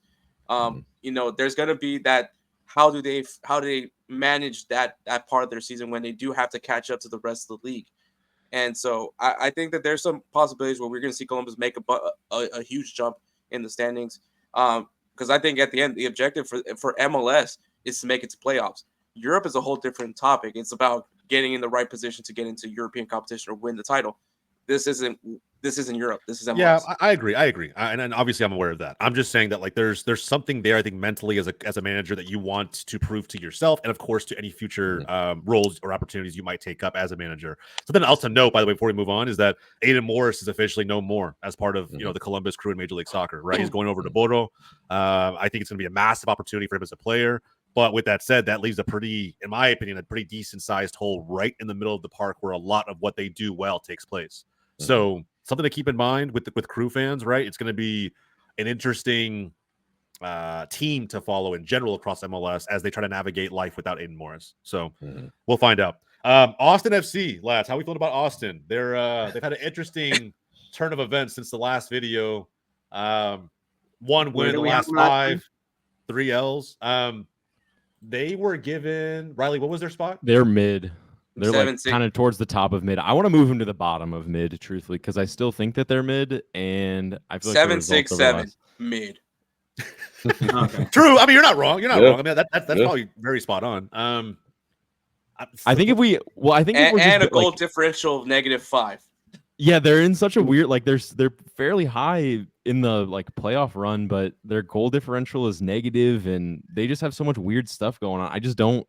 There's going to be that. How do they manage that part of their season when they do have to catch up to the rest of the league? And so I think that there's some possibilities where we're going to see Columbus make a huge jump in the standings. Because I think at the end, the objective for MLS is to make it to playoffs. Europe is a whole different topic. It's about getting in the right position to get into European competition or win the title. This isn't Europe. This is MLS. Yeah, I agree. And obviously I'm aware of that. I'm just saying that like there's something there, I think, mentally as a manager that you want to prove to yourself and of course to any future roles or opportunities you might take up as a manager. Something else to note, by the way, before we move on, is that Aiden Morris is officially no more as part of the Columbus Crew in Major League Soccer, right? He's going over to Boro. I think it's going to be a massive opportunity for him as a player. But with that said, that leaves in my opinion, a pretty decent sized hole right in the middle of the park where a lot of what they do well takes place. So something to keep in mind with Crew fans, right? It's going to be an interesting team to follow in general across MLS as they try to navigate life without Aiden Morris. So we'll find out. Austin FC, lads, how we feeling about Austin? They've had an interesting turn of events since the last video. 1 win, the last 5, 3 L's. They were given, Riley, what was their spot? They're mid. They're 7, like kind of towards the top of mid. I want to move them to the bottom of mid, truthfully, because I still think that they're mid, and I feel like 7-6-7 mid. Okay. True. I mean, you're not wrong. You're not wrong. I mean, that's probably very spot on. I think if we're just, a goal differential of -5. Yeah, they're in such a weird, like they're fairly high in the like playoff run, but their goal differential is negative, and they just have so much weird stuff going on.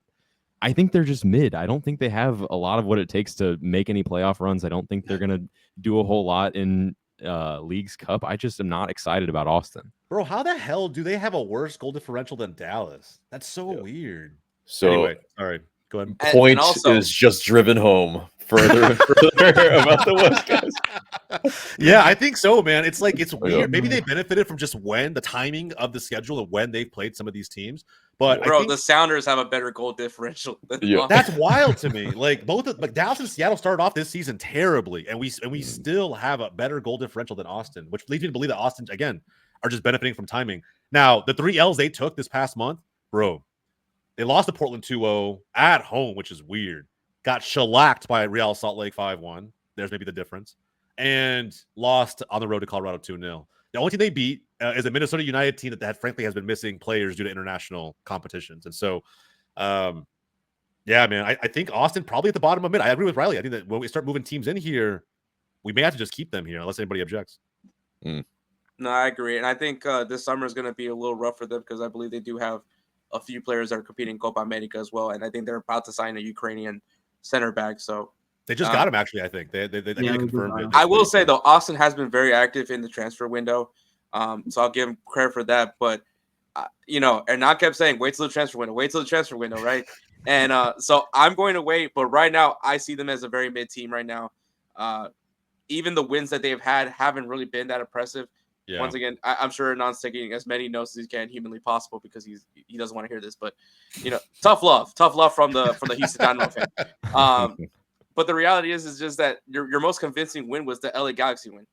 I think they're just mid. I don't think they have a lot of what it takes to make any playoff runs. I don't think they're going to do a whole lot in League's Cup. I just am not excited about Austin. Bro, how the hell do they have a worse goal differential than Dallas? That's so weird. So anyway, all right, go ahead. Point is just driven home further and further about the West guys. Yeah, I think so, man. It's weird. Maybe they benefited from just the timing of the schedule and when they've played some of these teams. But bro, the Sounders have a better goal differential. That's wild to me. Like Dallas and Seattle started off this season terribly, and we still have a better goal differential than Austin, which leads me to believe that Austin again are just benefiting from timing. Now, the 3 L's they took this past month, bro, they lost to Portland 2-0 at home, which is weird. Got shellacked by Real Salt Lake 5-1. There's maybe the difference. And lost on the road to Colorado 2-0. The only team they beat is a Minnesota United team that frankly has been missing players due to international competitions. And so, yeah, man, I think Austin probably at the bottom of mid. I agree with Riley. I think that when we start moving teams in here, we may have to just keep them here unless anybody objects. No, I agree. And I think this summer is going to be a little rough for them because I believe they do have a few players that are competing in Copa America as well. And I think they're about to sign a Ukrainian center back. So they just got him, actually, I think. They confirmed it. I will say, though, Austin has been very active in the transfer window. So I'll give him credit for that. But Hernan kept saying, wait till the transfer window, right? And so I'm going to wait. But right now, I see them as a very mid team right now. Even the wins that they've had haven't really been that impressive. Yeah. Once again, I'm sure Hernan's taking as many notes as he can humanly possible because he doesn't want to hear this. But tough love from the Houston Dynamo fan. But the reality is just that your most convincing win was the LA Galaxy win,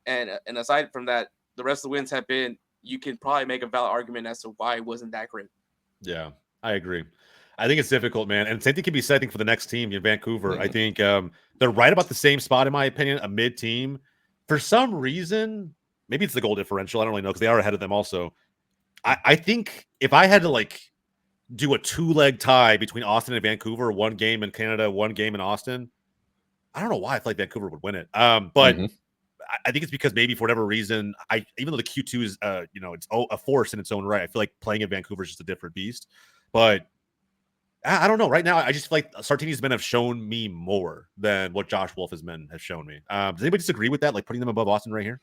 and aside from that, the rest of the wins have been. You can probably make a valid argument as to why it wasn't that great. Yeah, I agree. I think it's difficult, man. And same thing can be said, I think, for the next team in Vancouver. I think they're right about the same spot, in my opinion, a mid team. For some reason, maybe it's the goal differential. I don't really know because they are ahead of them also. I think if I had to do a 2-leg tie between Austin and Vancouver, 1 game in Canada, 1 game in Austin, I don't know why I feel like Vancouver would win it. But I think it's because maybe for whatever reason, even though the Q2 is it's a force in its own right, I feel like playing in Vancouver is just a different beast. But I don't know. Right now, I just feel like Sartini's men have shown me more than what Josh Wolf's men have shown me. Does anybody disagree with that? Like putting them above Austin right here?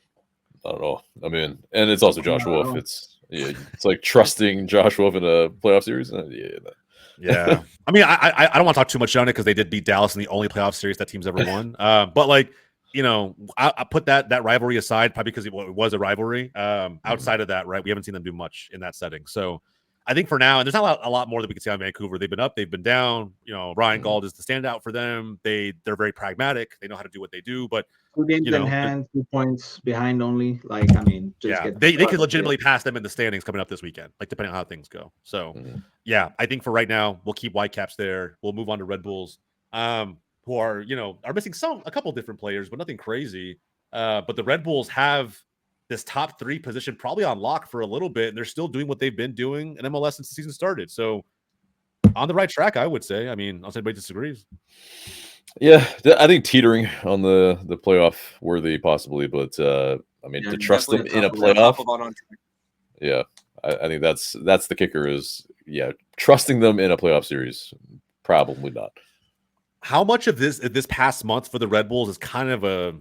I don't know. I mean, and it's also Josh Wolf. It's like trusting Josh Wolf in a playoff series. Yeah. I mean, I don't want to talk too much on it because they did beat Dallas in the only playoff series that team's ever won. But I put that rivalry aside, probably because it was a rivalry. Outside of that, right, we haven't seen them do much in that setting. So I think for now, and there's not a lot more that we can see on Vancouver. They've been up, they've been down. Ryan Gauld is the standout for them. They're very pragmatic. They know how to do what they do. But 2 games in hand, 2 points behind only. They could legitimately pass them in the standings coming up this weekend, depending on how things go. So yeah, I think for right now, we'll keep Whitecaps there. We'll move on to Red Bulls. Who are missing a couple different players, but nothing crazy. But the Red Bulls have this top 3 position probably on lock for a little bit, and they're still doing what they've been doing in MLS since the season started. So on the right track, I would say. I mean, unless anybody disagrees. Yeah, I think teetering on the playoff worthy possibly, but to trust them in a playoff. Yeah, I think that's the kicker is trusting them in a playoff series, probably not. How much of this past month for the Red Bulls is kind of a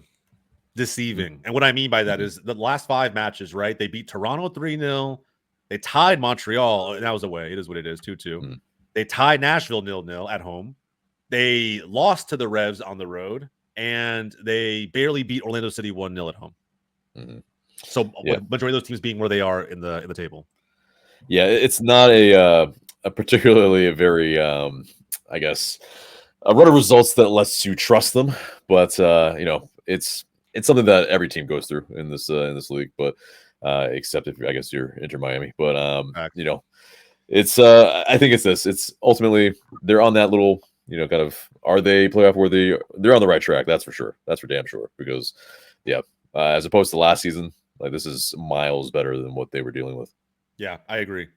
deceiving? And what I mean by that is the last 5 matches, right? They beat Toronto 3-0. They tied Montreal, and that was away. It is what it is, 2-2. They tied Nashville 0-0 at home. They lost to the Revs on the road, and they barely beat Orlando City 1-0 at home. So majority of those teams being where they are in the table. Yeah, it's not a particularly a very I guess a run of results that lets you trust them, but it's something that every team goes through in this league, but except if I guess you're Inter Miami. But it's I think it's this. It's ultimately they're on that little kind of are they playoff worthy? They're on the right track. That's for sure. That's for damn sure. Because as opposed to last season, this is miles better than what they were dealing with. Yeah, I agree.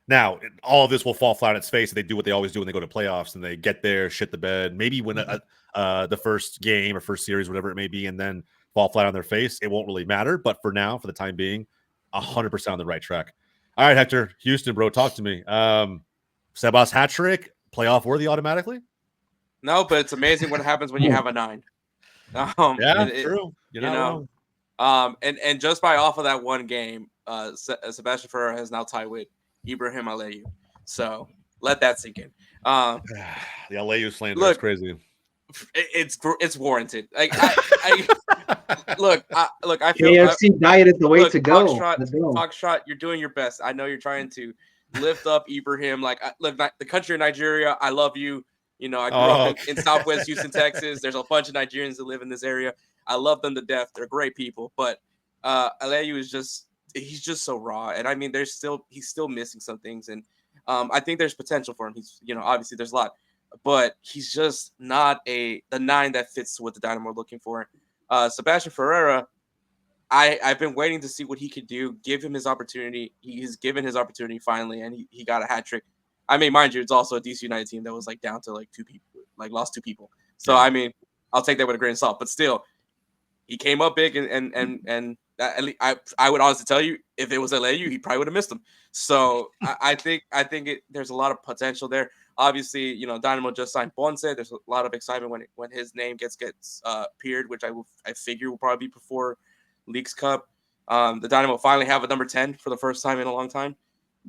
Now, all of this will fall flat on its face if they do what they always do when they go to playoffs and they get there, shit the bed, maybe win the first game or first series, whatever it may be, and then fall flat on their face. It won't really matter. But for now, for the time being, 100% on the right track. All right, Hector, Houston, bro, talk to me. Sebas hat trick, playoff worthy automatically? No, but it's amazing what happens when you have a 9. True. You're not wrong. And just by off of that one game, Sebastian Ferreira has now tied with Ibrahim Alayu. So let that sink in. The Alayu slander is crazy. It's warranted. I feel KFC diet is the way to go. Foxtrot, you're doing your best. I know you're trying to lift up Ibrahim. The country of Nigeria. I love you. I grew up in Southwest Houston, Texas. There's a bunch of Nigerians that live in this area. I love them to death. They're great people. But Alayu is he's just so raw. And I mean, he's still missing some things. And I think there's potential for him. He's, obviously there's a lot, but he's just not the 9 that fits what the Dynamo are looking for. Sebastian Ferreira, I've been waiting to see what he could do. Give him his opportunity. He's given his opportunity finally, and he got a hat trick. I mean, mind you, it's also a DC United team that was down to 2 people, lost 2 people. So I mean, I'll take that with a grain of salt. But still, he came up big, and I would honestly tell you, if it was LAU, he probably would have missed him. So I think there's a lot of potential there. Obviously, Dynamo just signed Ponce. There's a lot of excitement when his name gets peered, which I figure will probably be before Leagues Cup. The Dynamo finally have a number 10 for the first time in a long time.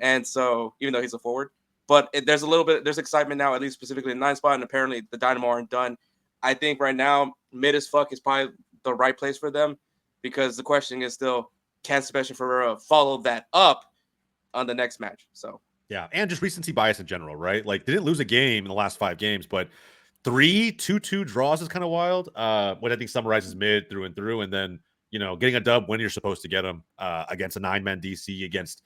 And so, even though he's a forward, but there's excitement now, at least specifically in the 9 spot. And apparently the Dynamo aren't done. I think right now, mid as fuck is probably the right place for them, because the question is still, can Sebastian Ferreira follow that up on the next match? So, yeah. And just recency bias in general, right? Like, they didn't lose a game in the last 5 games, but 3 2-2 draws is kind of wild. What I think summarizes mid through and through. And then, getting a dub when you're supposed to get them against a 9-man DC, against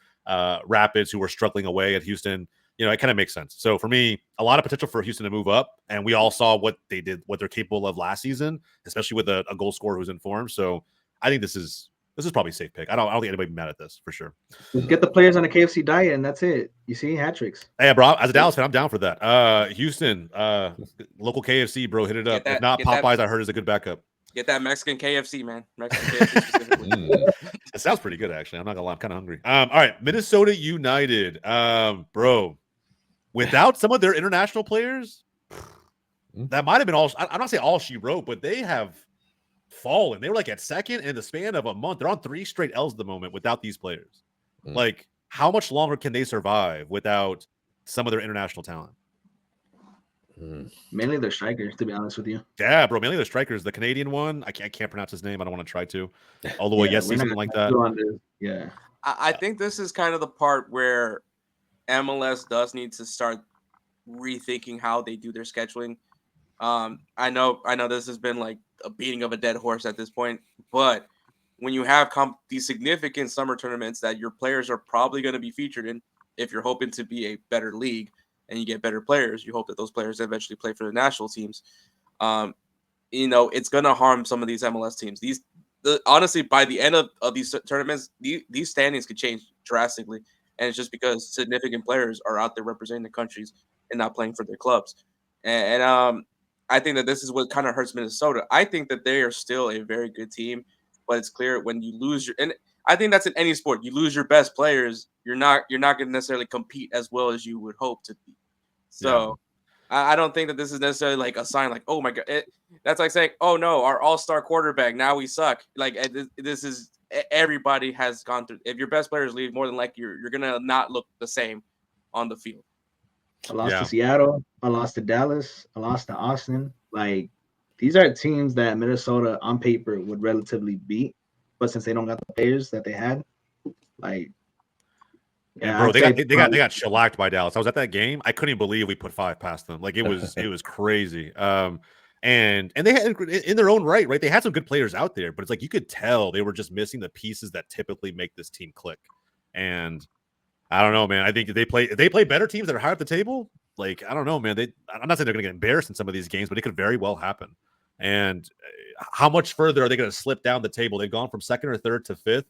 Rapids, who were struggling away at Houston. It kind of makes sense. So for me, a lot of potential for Houston to move up. And we all saw what they did, what they're capable of last season, especially with a goal scorer who's in form. So I think this is probably a safe pick. I don't think anybody would be mad at this, for sure. Just get the players on a KFC diet, and that's it. You see, hat tricks. Hey, bro, as a Dallas fan, I'm down for that. Houston, local KFC, bro, hit it up. If not, Popeyes, I heard, is a good backup. Get that Mexican KFC, man. Mexican KFC specifically. It sounds pretty good, actually. I'm not gonna lie, I'm kind of hungry. All right, Minnesota United, bro. Without some of their international players, that might have been all. I'm not saying all she wrote, but they have fallen. They were like at second in the span of a month. They're on 3 straight L's at the moment without these players. Like, how much longer can they survive without some of their international talent? Mainly their strikers, to be honest with you. Yeah, bro. Mainly the strikers. The Canadian one, I can't pronounce his name. I don't want to try to. Although, yes, something like that. Yeah. I think this is kind of the part where MLS does need to start rethinking how they do their scheduling. I know this has been like a beating of a dead horse at this point, but when you have these significant summer tournaments that your players are probably going to be featured in, if you're hoping to be a better league and you get better players, you hope that those players eventually play for the national teams. It's going to harm some of these MLS teams. Honestly, by the end of these tournaments, these standings could change drastically. And it's just because significant players are out there representing the countries and not playing for their clubs. And I think that this is what kind of hurts Minnesota. I think that they are still a very good team, but it's clear when you lose and I think that's in any sport. You lose your best players, you're not going to necessarily compete as well as you would hope to be. So I don't think that this is necessarily like a sign like, oh my God, that's like saying, oh no, our all-star quarterback, now we suck. Like, this is, everybody has gone through. If your best players leave, more than likely you're going to not look the same on the field. I lost to Seattle. I lost to Dallas. I lost to Austin. Like, these are teams that Minnesota on paper would relatively beat, but since they don't got the players that they had, like, bro, they got shellacked by Dallas. I was at that game. I couldn't even believe we put 5 past them. Like, it was crazy. And they had, in their own right, they had some good players out there, but it's like you could tell they were just missing the pieces that typically make this team click. And I don't know, man. I think if they play better teams that are higher up the table, like, I don't know, man. I'm not saying they're going to get embarrassed in some of these games, but it could very well happen. And how much further are they going to slip down the table? They've gone from 2nd or 3rd to 5th.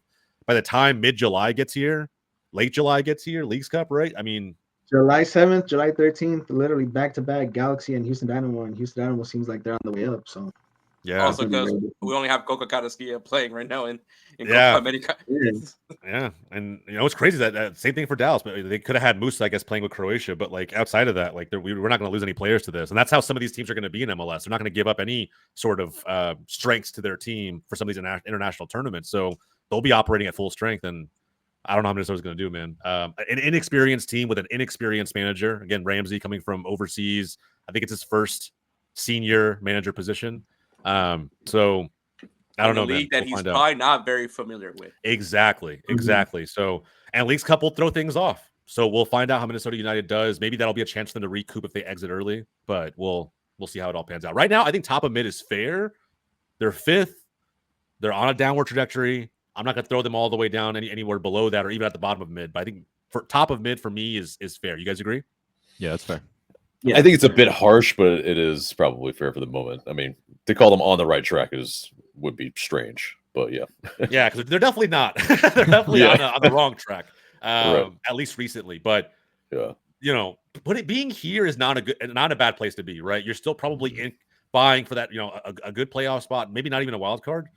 By the time mid-July gets here, late July gets here, Leagues Cup, right? I mean, July 7th, July 13th, literally back-to-back Galaxy and Houston Dynamo, and Houston Dynamo seems like they're on the way up. So yeah, also because we only have Coca Carrasquilla playing right now in Copa America. Yeah, and it's crazy that same thing for Dallas, but they could have had Musa, I guess, playing with Croatia, but like outside of that, like we're not going to lose any players to this, and that's how some of these teams are going to be in MLS. They're not going to give up any sort of strengths to their team for some of these international tournaments, so they'll be operating at full strength. And I don't know how Minnesota's going to do, man. An inexperienced team with an inexperienced manager. Again, Ramsey coming from overseas. I think it's his first senior manager position. So I don't know, league man. That he's probably not very familiar with. Exactly. So, and Leagues Cup will throw things off. So we'll find out how Minnesota United does. Maybe that'll be a chance for them to recoup if they exit early. But we'll see how it all pans out. Right now, I think top of mid is fair. They're 5th. They're on a downward trajectory. I'm not going to throw them all the way down anywhere below that or even at the bottom of mid. But I think for top of mid for me is fair. You guys agree? Yeah, that's fair. Yeah, I think it's a bit harsh, but it is probably fair for the moment. I mean, to call them on the right track would be strange, but yeah. Yeah, because they're definitely not. They're definitely on the wrong track, right. At least recently. But yeah, being here is not a bad place to be, right? You're still probably buying for that, a good playoff spot, maybe not even a wild card.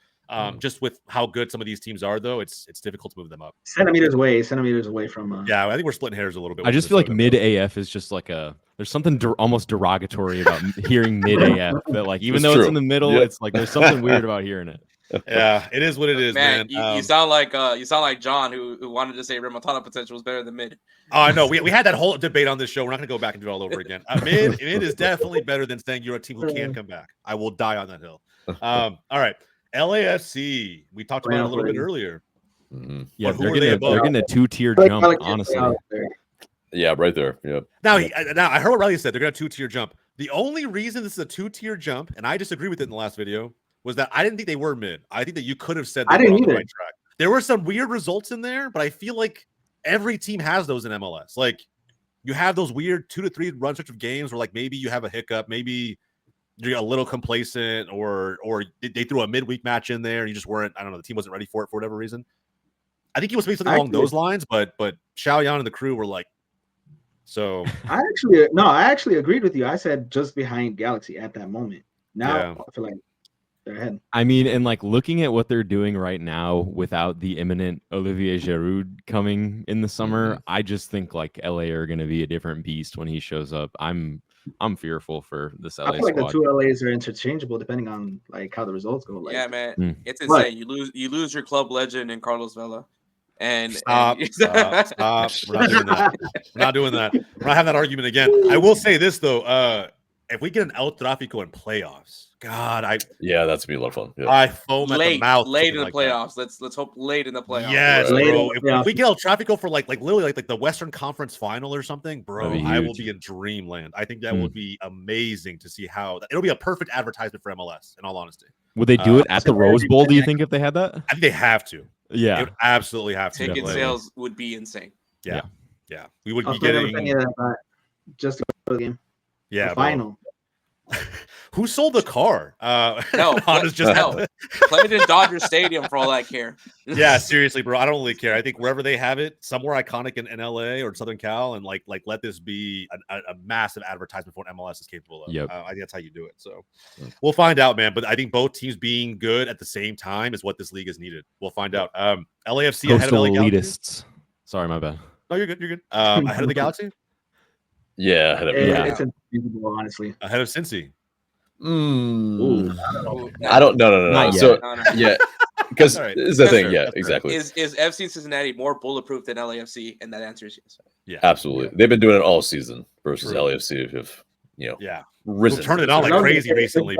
Just with how good some of these teams are, though, it's difficult to move them up. Centimeters away from. Yeah, I think we're splitting hairs a little bit. I just feel like mid AF is just like there's something almost derogatory about hearing mid AF. That like even though it's in the middle, it's like there's something weird about hearing it. Yeah, it is what it is, man. You sound like John who wanted to say Remontada potential was better than mid. Oh, I know. We had that whole debate on this show. We're not going to go back and do it all over again. Mid is definitely better than saying you're a team who can come back. I will die on that hill. All right, LAFC. We talked about it a little bit earlier. Mm-hmm. Yeah, But who they're getting a 2-tier jump, honestly. Yeah, right there. Yeah. Now I heard what Riley said. They're going to 2-tier jump. The only reason this is a 2-tier jump, and I disagree with it in the last video, was that I didn't think they were mid. I think that you could have said they were on the right track. There were some weird results in there, but I feel like every team has those in MLS. Like you have those weird 2 to 3 run stretch of games where like maybe you have a hiccup, maybe you're a little complacent, or they threw a midweek match in there and you just weren't. I don't know. The team wasn't ready for it for whatever reason. I think he was saying something along those lines, but Xiaoyan and the crew were like, so. I actually agreed with you. I said just behind Galaxy at that moment. Now I feel like they're ahead. I mean, and like looking at what they're doing right now without the imminent Olivier Giroud coming in the summer, I just think like LA are going to be a different beast when he shows up. I'm fearful for this LA I feel like squad. the two LAs are interchangeable depending on like how the results go. Like, yeah, man, it's insane. You lose your club legend in Carlos Vela. And stop. We're not doing that. We're not doing that. We're not having that argument again. I will say this though. If we get an El Tráfico in playoffs, God, that's gonna be a lot of fun. Yeah. I foam at the mouth. Late in the playoffs. Let's hope late in the playoffs. Yes, bro. If we get El Tráfico for like literally like the Western Conference Final or something, bro, I will be in dreamland. I think that would be amazing to see how it'll be a perfect advertisement for MLS. In all honesty, would they do it at the Rose Bowl? Do you think if they had that? I think they have to. Yeah, they would absolutely have to. Ticket sales would be insane. Yeah. We would be getting just to go to the game. Yeah, the final. Who sold the car? No, play it in Dodger Stadium for all I care. Yeah, seriously, bro. I don't really care. I think wherever they have it, somewhere iconic in LA or Southern Cal, and like let this be a massive advertisement for what MLS is capable of. Yep. I think that's how you do it. So we'll find out, man. But I think both teams being good at the same time is what this league is needed. We'll find out. LAFC Coastal ahead of LA elitists. Sorry, my bad. No, you're good. You're good. Ahead of the Galaxy. Yeah, it's unbelievable, honestly. Ahead of Cincy. I don't know. So yeah, because is the thing. Yeah, exactly. Is FC Cincinnati more bulletproof than LAFC? And that answer is yes. Yeah, absolutely. They've been doing it all season versus LAFC. If risen. Turning it on like crazy recently.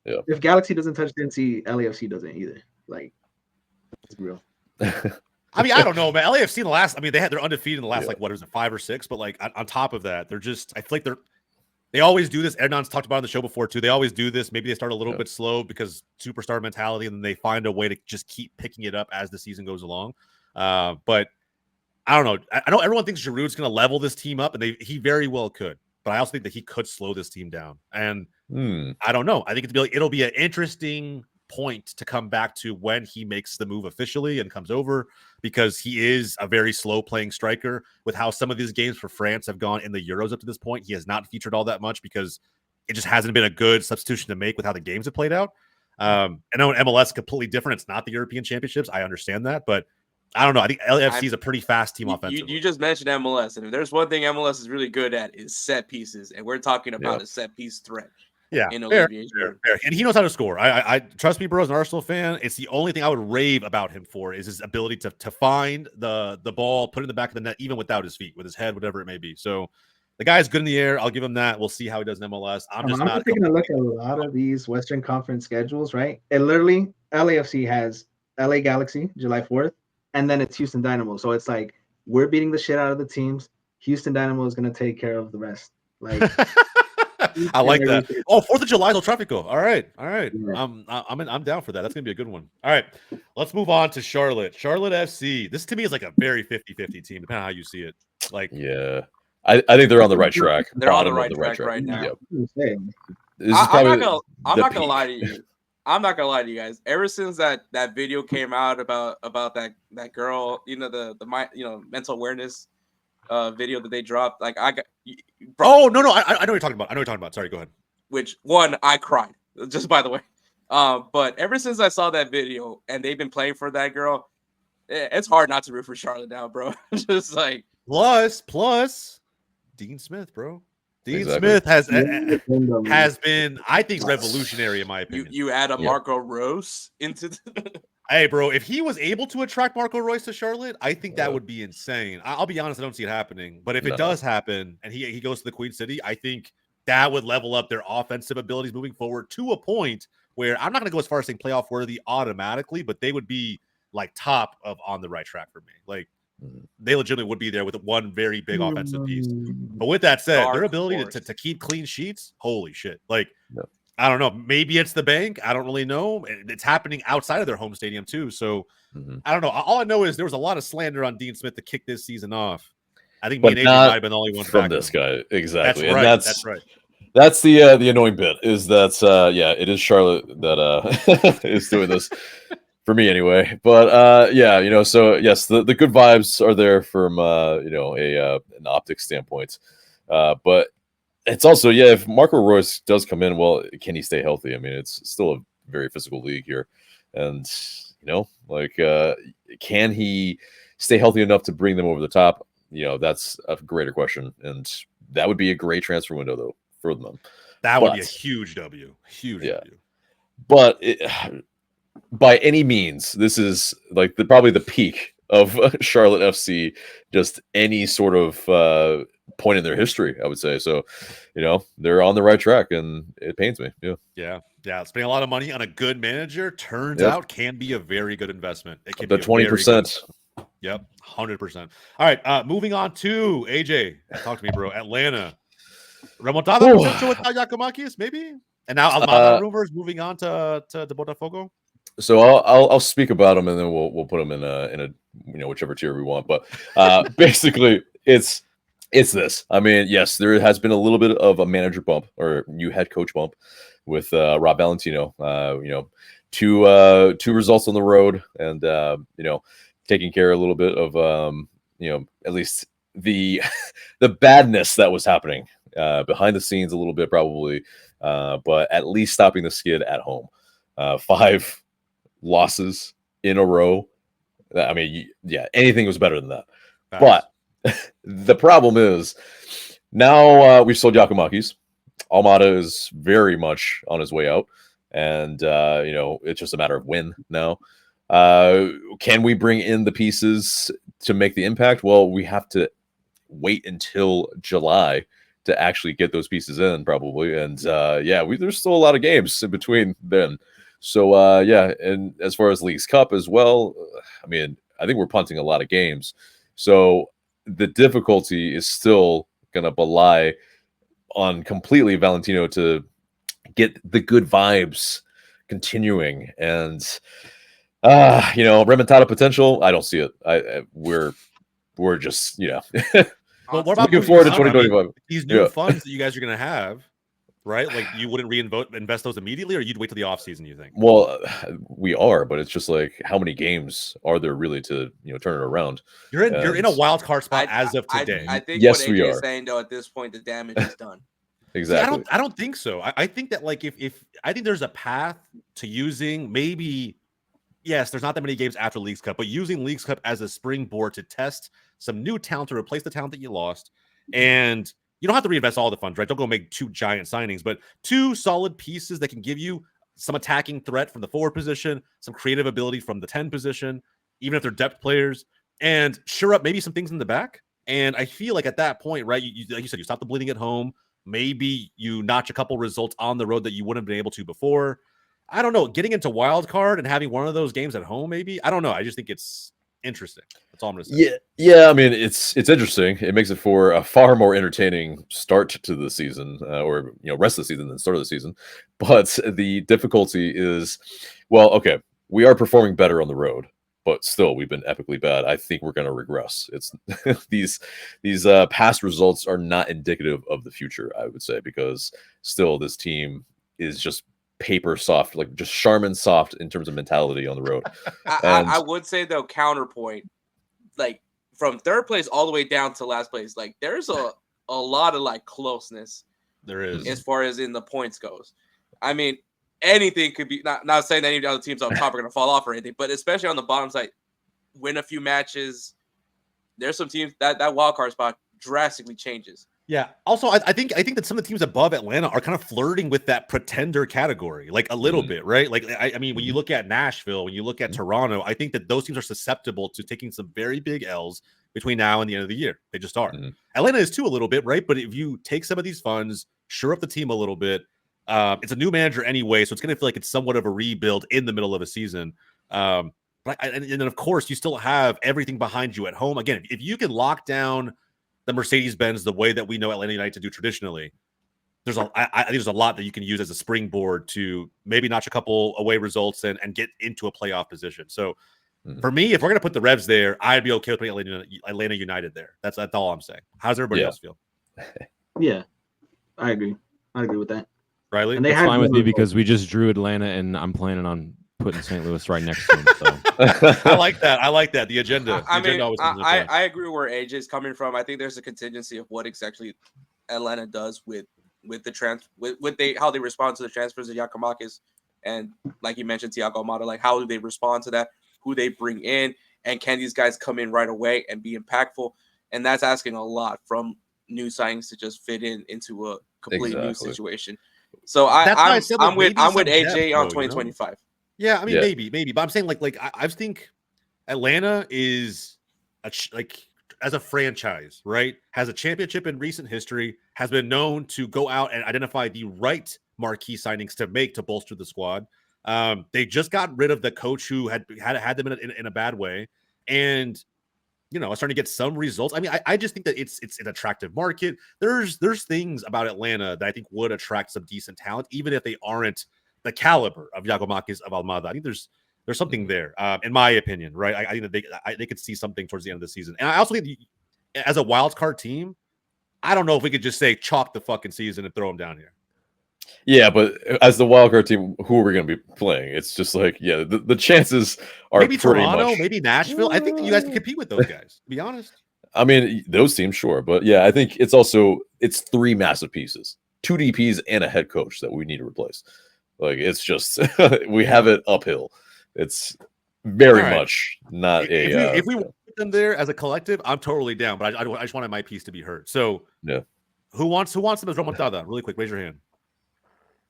If Galaxy doesn't touch Cincy, LAFC doesn't either. Like, it's real. I mean, I don't know, man. LAFC in the last, they're undefeated in the last, like, what is it, 5 or 6? But, like, on top of that, they're just, I feel like they always do this. Ernan's talked about it on the show before, too. They always do this. Maybe they start a little bit slow because superstar mentality, and then they find a way to just keep picking it up as the season goes along. But I don't know. I know everyone thinks Giroud's going to level this team up, and he very well could. But I also think that he could slow this team down. And I don't know. I think it'll be an interesting point to come back to when he makes the move officially and comes over, because he is a very slow playing striker. With how some of these games for France have gone in the Euros up to this point, he has not featured all that much because it just hasn't been a good substitution to make with how the games have played out. I know in MLS completely different. It's not the European Championships. I understand that, but I don't know. I think LAFC is a pretty fast team offensively. You just mentioned MLS, and if there's one thing MLS is really good at, is set pieces, and we're talking about a set piece threat. Yeah, fair. And he knows how to score. I trust me, bro, as an Arsenal fan, it's the only thing I would rave about him for is his ability to find the ball, put it in the back of the net, even without his feet, with his head, whatever it may be. So the guy's good in the air. I'll give him that. We'll see how he does in MLS. I'm just taking a look at a lot of these Western Conference schedules, right? And literally, LAFC has LA Galaxy, July 4th, and then it's Houston Dynamo. So it's like we're beating the shit out of the teams. Houston Dynamo is going to take care of the rest. Like. I like that. Oh, 4th of July, El Tráfico. All right. Yeah. I'm down for that. That's gonna be a good one. All right, let's move on to Charlotte FC. This to me is like a very 50-50 team, depending on how you see it. Like, yeah, I think they're on the right track. They're on the right track right now. Yep. I'm not gonna lie to you. I'm not gonna lie to you guys. Ever since that video came out about that girl, the mental awareness video that they dropped, like I got. Oh no! I know what you're talking about. Sorry, go ahead. Which one? I cried. Just by the way. But ever since I saw that video and they've been playing for that girl, it's hard not to root for Charlotte now, bro. Just like plus Dean Smith, bro. Dean Exactly. Smith has Yeah. been, I think, revolutionary in my opinion. You add a Yeah. Marco Rose into Hey, bro, if he was able to attract Marco Royce to Charlotte, I think that Yeah. would be insane. I'll be honest, I don't see it happening. But if it No. does happen and he goes to the Queen City, I think that would level up their offensive abilities moving forward to a point where I'm not going to go as far as saying playoff worthy automatically, but they would be like top of on the right track for me. Like they legitimately would be there with one very big offensive piece. But with that said, their Dark ability horse. to keep clean sheets, holy shit. Like, No. I don't know. Maybe it's the bank. I don't really know. It's happening outside of their home stadium too. So I don't know. All I know is there was a lot of slander on Dean Smith to kick this season off. I think me But and Adrian not might have been the only ones from backing this him. guy. Exactly. That's And right. that's right. That's the annoying bit is that yeah, it is Charlotte that is doing this for me anyway. But yeah, you know, so yes, the good vibes are there from you know, an optic standpoint. But it's also, yeah, if Marco Royce does come in, well, can he stay healthy? I mean, it's still a very physical league here. And you know, like can he stay healthy enough to bring them over the top? You know, that's a greater question. And that would be a great transfer window though for them. That would be a But- huge W. Huge Yeah. W. But by any means, this is like probably the peak of Charlotte FC, just any sort of point in their history, I would say. So, you know, they're on the right track, and it pains me. Yeah. Yeah. Spending a lot of money on a good manager turns Yep. out can be a very good investment. It can The be a very good 20%. Yep, 100%. All right, moving on to AJ. Talk to me, bro. Atlanta. Remontada Ooh. potential without Giacomakis, maybe? And now Almada rumors moving on to Botafogo. So I'll speak about them, and then we'll put them in a you know, whichever tier we want. But basically, it's this. I mean, yes, there has been a little bit of a manager bump or new head coach bump with Rob Valentino. You know, two results on the road, and you know, taking care a little bit of you know, at least the the badness that was happening behind the scenes a little bit probably, but at least stopping the skid at home. 5 losses in a row. I mean, yeah, anything was better than that. But the problem is now we've sold Giacomakis. Almada is very much on his way out, and you know, it's just a matter of when now. Can we bring in the pieces to make the impact? Well, we have to wait until July to actually get those pieces in, probably. And yeah, there's still a lot of games in between then. So yeah, and as far as Leagues Cup as well, I mean, I think we're punting a lot of games. So the difficulty is still going to belie on completely Valentino to get the good vibes continuing. And you know, remontada potential, I don't see it. We're just, you know, But what about looking forward to moving on? I mean, 2025. these new Yeah. funds that you guys are going to have, right? Like you wouldn't invest those immediately, or you'd wait till the offseason, you think? Well, we are, but it's just like, how many games are there really to, you know, turn it around? You're in a wild card spot I- as of today. I think Yes, what we AJ is are. saying though, at this point, the damage is done. See, Exactly. I don't think so. I think that like if I think there's a path to using maybe, yes, there's not that many games after Leagues Cup, but using Leagues Cup as a springboard to test some new talent to replace the talent that you lost. And you don't have to reinvest all the funds, right? Don't go make 2 giant signings, but 2 solid pieces that can give you some attacking threat from the forward position, some creative ability from the 10 position, even if they're depth players, and sure up maybe some things in the back. And I feel like at that point, right, you like you said, you stop the bleeding at home. Maybe you notch a couple results on the road that you wouldn't have been able to before. I don't know. Getting into wild card and having one of those games at home, maybe. I don't know. I just think it's interesting. That's all I'm gonna say. Yeah. I mean, it's interesting. It makes it for a far more entertaining start to the season, or you know, rest of the season than start of the season. But the difficulty is, well, okay, we are performing better on the road, but still, we've been epically bad. I think we're going to regress. It's these past results are not indicative of the future, I would say, because still this team is just paper soft, like just Charmin soft in terms of mentality on the road. I would say though, counterpoint, like from third place all the way down to last place, like there's a lot of like closeness There is. as far as in the points goes. I mean, anything could be, not saying that any other teams on top are going to fall off or anything, but especially on the bottom side, win a few matches. There's some teams that wild card spot drastically changes. Yeah. Also, I think that some of the teams above Atlanta are kind of flirting with that pretender category, like a little bit, right? Like I mean, when you look at Nashville, when you look at Toronto, I think that those teams are susceptible to taking some very big L's between now and the end of the year. They just are. Atlanta is too a little bit, right? But if you take some of these funds, shore up the team a little bit, it's a new manager anyway, so it's going to feel like it's somewhat of a rebuild in the middle of a season. And then of course you still have everything behind you at home. Again, if you can lock down the Mercedes-Benz the way that we know Atlanta United to do traditionally, I think there's a lot that you can use as a springboard to maybe notch a couple away results and get into a playoff position. So for me, if we're going to put the Revs there, I'd be okay with putting Atlanta United there. That's all I'm saying. How does everybody else feel? Yeah, I agree. I agree with that. Riley? And That's fine with me because we just drew Atlanta, and I'm planning on putting St. Louis right next to him. So. I like that. The agenda. I agree with where AJ is coming from. I think there's a contingency of what exactly Atlanta does with the how they respond to the transfers of Giakoumakis, and like you mentioned, Thiago Almada. Like, how do they respond to that? Who they bring in, and can these guys come in right away and be impactful? And that's asking a lot from new signings to just fit into a completely new situation. So I'm with AJ on 2025. Yeah, I mean, maybe, but I'm saying like I think Atlanta is as a franchise, right? Has a championship in recent history, has been known to go out and identify the right marquee signings to make to bolster the squad. They just got rid of the coach who had them in a bad way, and are starting to get some results. I mean, I just think that it's an attractive market. There's things about Atlanta that I think would attract some decent talent, even if they aren't the caliber of Giakoumakis, of Almada. I think there's something there, in my opinion, right? I think that they could see something towards the end of the season. And I also think as a wild card team, I don't know if we could just say chalk the fucking season and throw them down here. Yeah, but as the wild card team, who are we going to be playing? It's just like, the chances are maybe pretty Toronto, much... maybe Nashville. I think that you guys can compete with those guys, to be honest. I mean, those teams, sure. But yeah, I think it's three massive pieces, 2 DPs and a head coach that we need to replace. Like, it's just, we have it uphill. It's very much not if we put them there as a collective, I'm totally down. But I just wanted my piece to be heard. So yeah, who wants them as remontada? Really quick, raise your hand.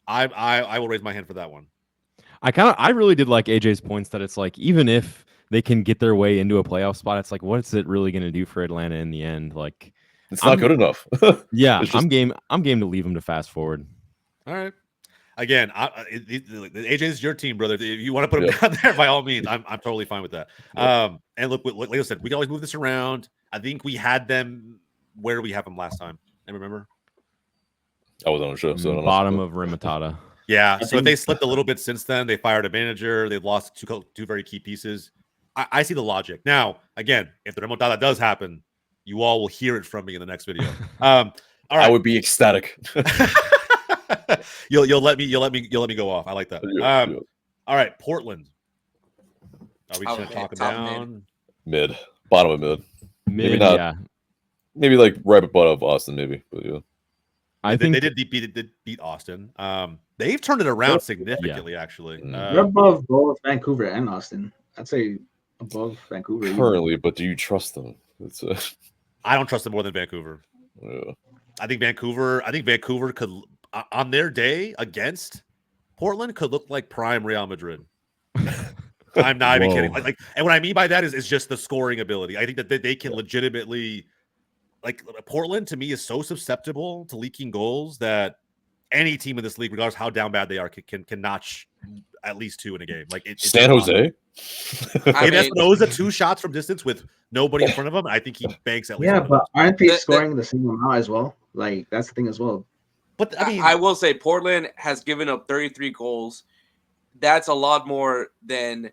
I will raise my hand for that one. I really did like AJ's points that it's like, even if they can get their way into a playoff spot, it's like, what's it really going to do for Atlanta in the end? Like, it's not good enough. Yeah, I'm game to leave them to fast forward. All right. Again, AJ is your team, brother. If you want to put him down there, by all means, I'm totally fine with that. And look, like I said, we can always move this around. I think we had them. Where did we have them last time? I remember. I was on the show, so bottom of remontada. Yeah, so if they slipped a little bit since then, they fired a manager. They've lost two very key pieces. I see the logic. Now, again, if the remontada does happen, you all will hear it from me in the next video. All right. I would be ecstatic. You'll let me go off. I like that. All right, Portland. Are we going to talk down? Mid, bottom of mid. Maybe not. Yeah. Maybe like right above Austin, maybe. But yeah. I think they did beat Austin. They've turned it around significantly, actually. They're above both Vancouver and Austin. I'd say above Vancouver currently, but do you trust them? I don't trust them more than Vancouver. Yeah. I think Vancouver could, on their day against Portland, could look like prime Real Madrid. I'm not even kidding. And what I mean by that is just the scoring ability. I think that they can legitimately. Like, Portland to me is so susceptible to leaking goals that any team in this league, regardless how down bad they are, can notch at least 2 in a game. Like San Jose. Espinoza 2 shots from distance with nobody in front of him. I think he banks at least. Yeah, but aren't they scoring the same amount as well? Like, that's the thing as well. But I mean, I will say Portland has given up 33 goals. That's a lot more than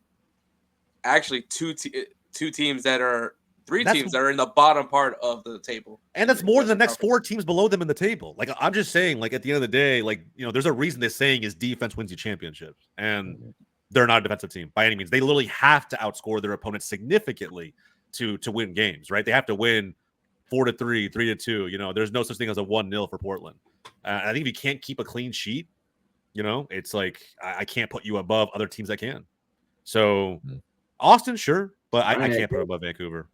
actually two teams that are. Teams that are in the bottom part of the table. And that's more than the next 4 teams below them in the table. Like, I'm just saying, like, at the end of the day, like, there's a reason this saying is defense wins you championships. And they're not a defensive team by any means. They literally have to outscore their opponents significantly to win games, right? They have to win 4-3, 3-2. There's no such thing as a 1-0 for Portland. I think if you can't keep a clean sheet, it's like I can't put you above other teams that can. So, Austin, sure, but I can't put above Vancouver.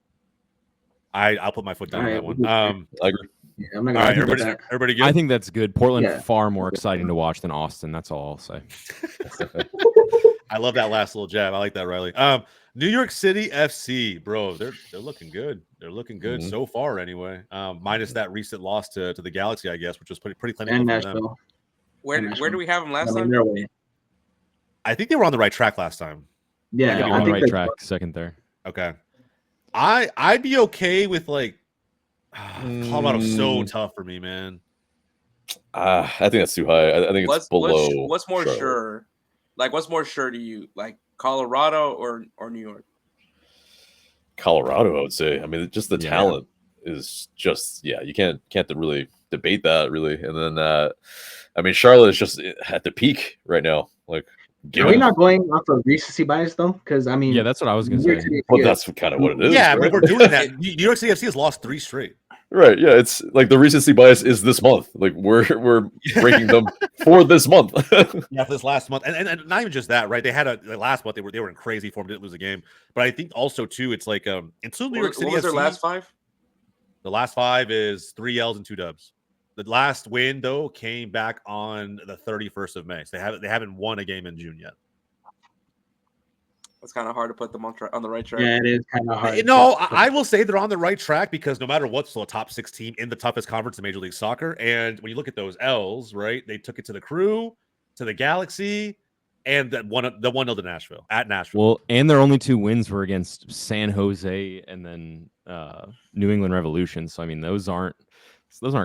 I'll put my foot down on that one. I agree. Yeah, I'm not All gonna right, argue with that. everybody good? I think that's good. Portland Yeah. far more exciting to watch than Austin. That's all I'll say. I love that last little jab. I like that, Riley. New York City FC, bro, they're looking good. They're looking good so far, anyway. Minus that recent loss to the Galaxy, I guess, which was pretty clinical And from them. Nashville. Where do we have them last I mean, time? their way. I think they were on the right track last time. Yeah, Yeah, I on the think right they- track, second there. Okay, I'd be okay with like Colorado's so tough for me, man. I think that's too high. I think it's below. What's more Charlotte. sure? Like, what's more sure to you? Like Colorado or New York? Colorado, I would say. I mean, just the Yeah. talent is just you can't really debate that really. And then I mean, Charlotte is just at the peak right now. Like, Are we not going off of recency bias though? Because I mean, Yeah, that's what I was gonna New York say. City but FC that's kind of what it is. Yeah, right? but we're doing that. New York City FC has lost 3 straight. Right. Yeah, it's like the recency bias is this month. Like we're ranking them for this month. Yeah, for this last month, and not even just that, right? They had last month they were in crazy form, didn't lose a game. But I think also too, it's like until New York City What was their FC, last 5? the last 5 is 3 L's and 2 dubs. The last win though came back on the 31st of May. So they haven't won a game in June yet. It's kind of hard to put them on the right track. Yeah, it is kind of hard. No, I will say they're on the right track because no matter what, still a top 6 team in the toughest conference in Major League Soccer. And when you look at those L's, right, they took it to the Crew, to the Galaxy, and the 1-0 to Nashville at Nashville. Well, and their only 2 wins were against San Jose and then New England Revolution. So I mean, those aren't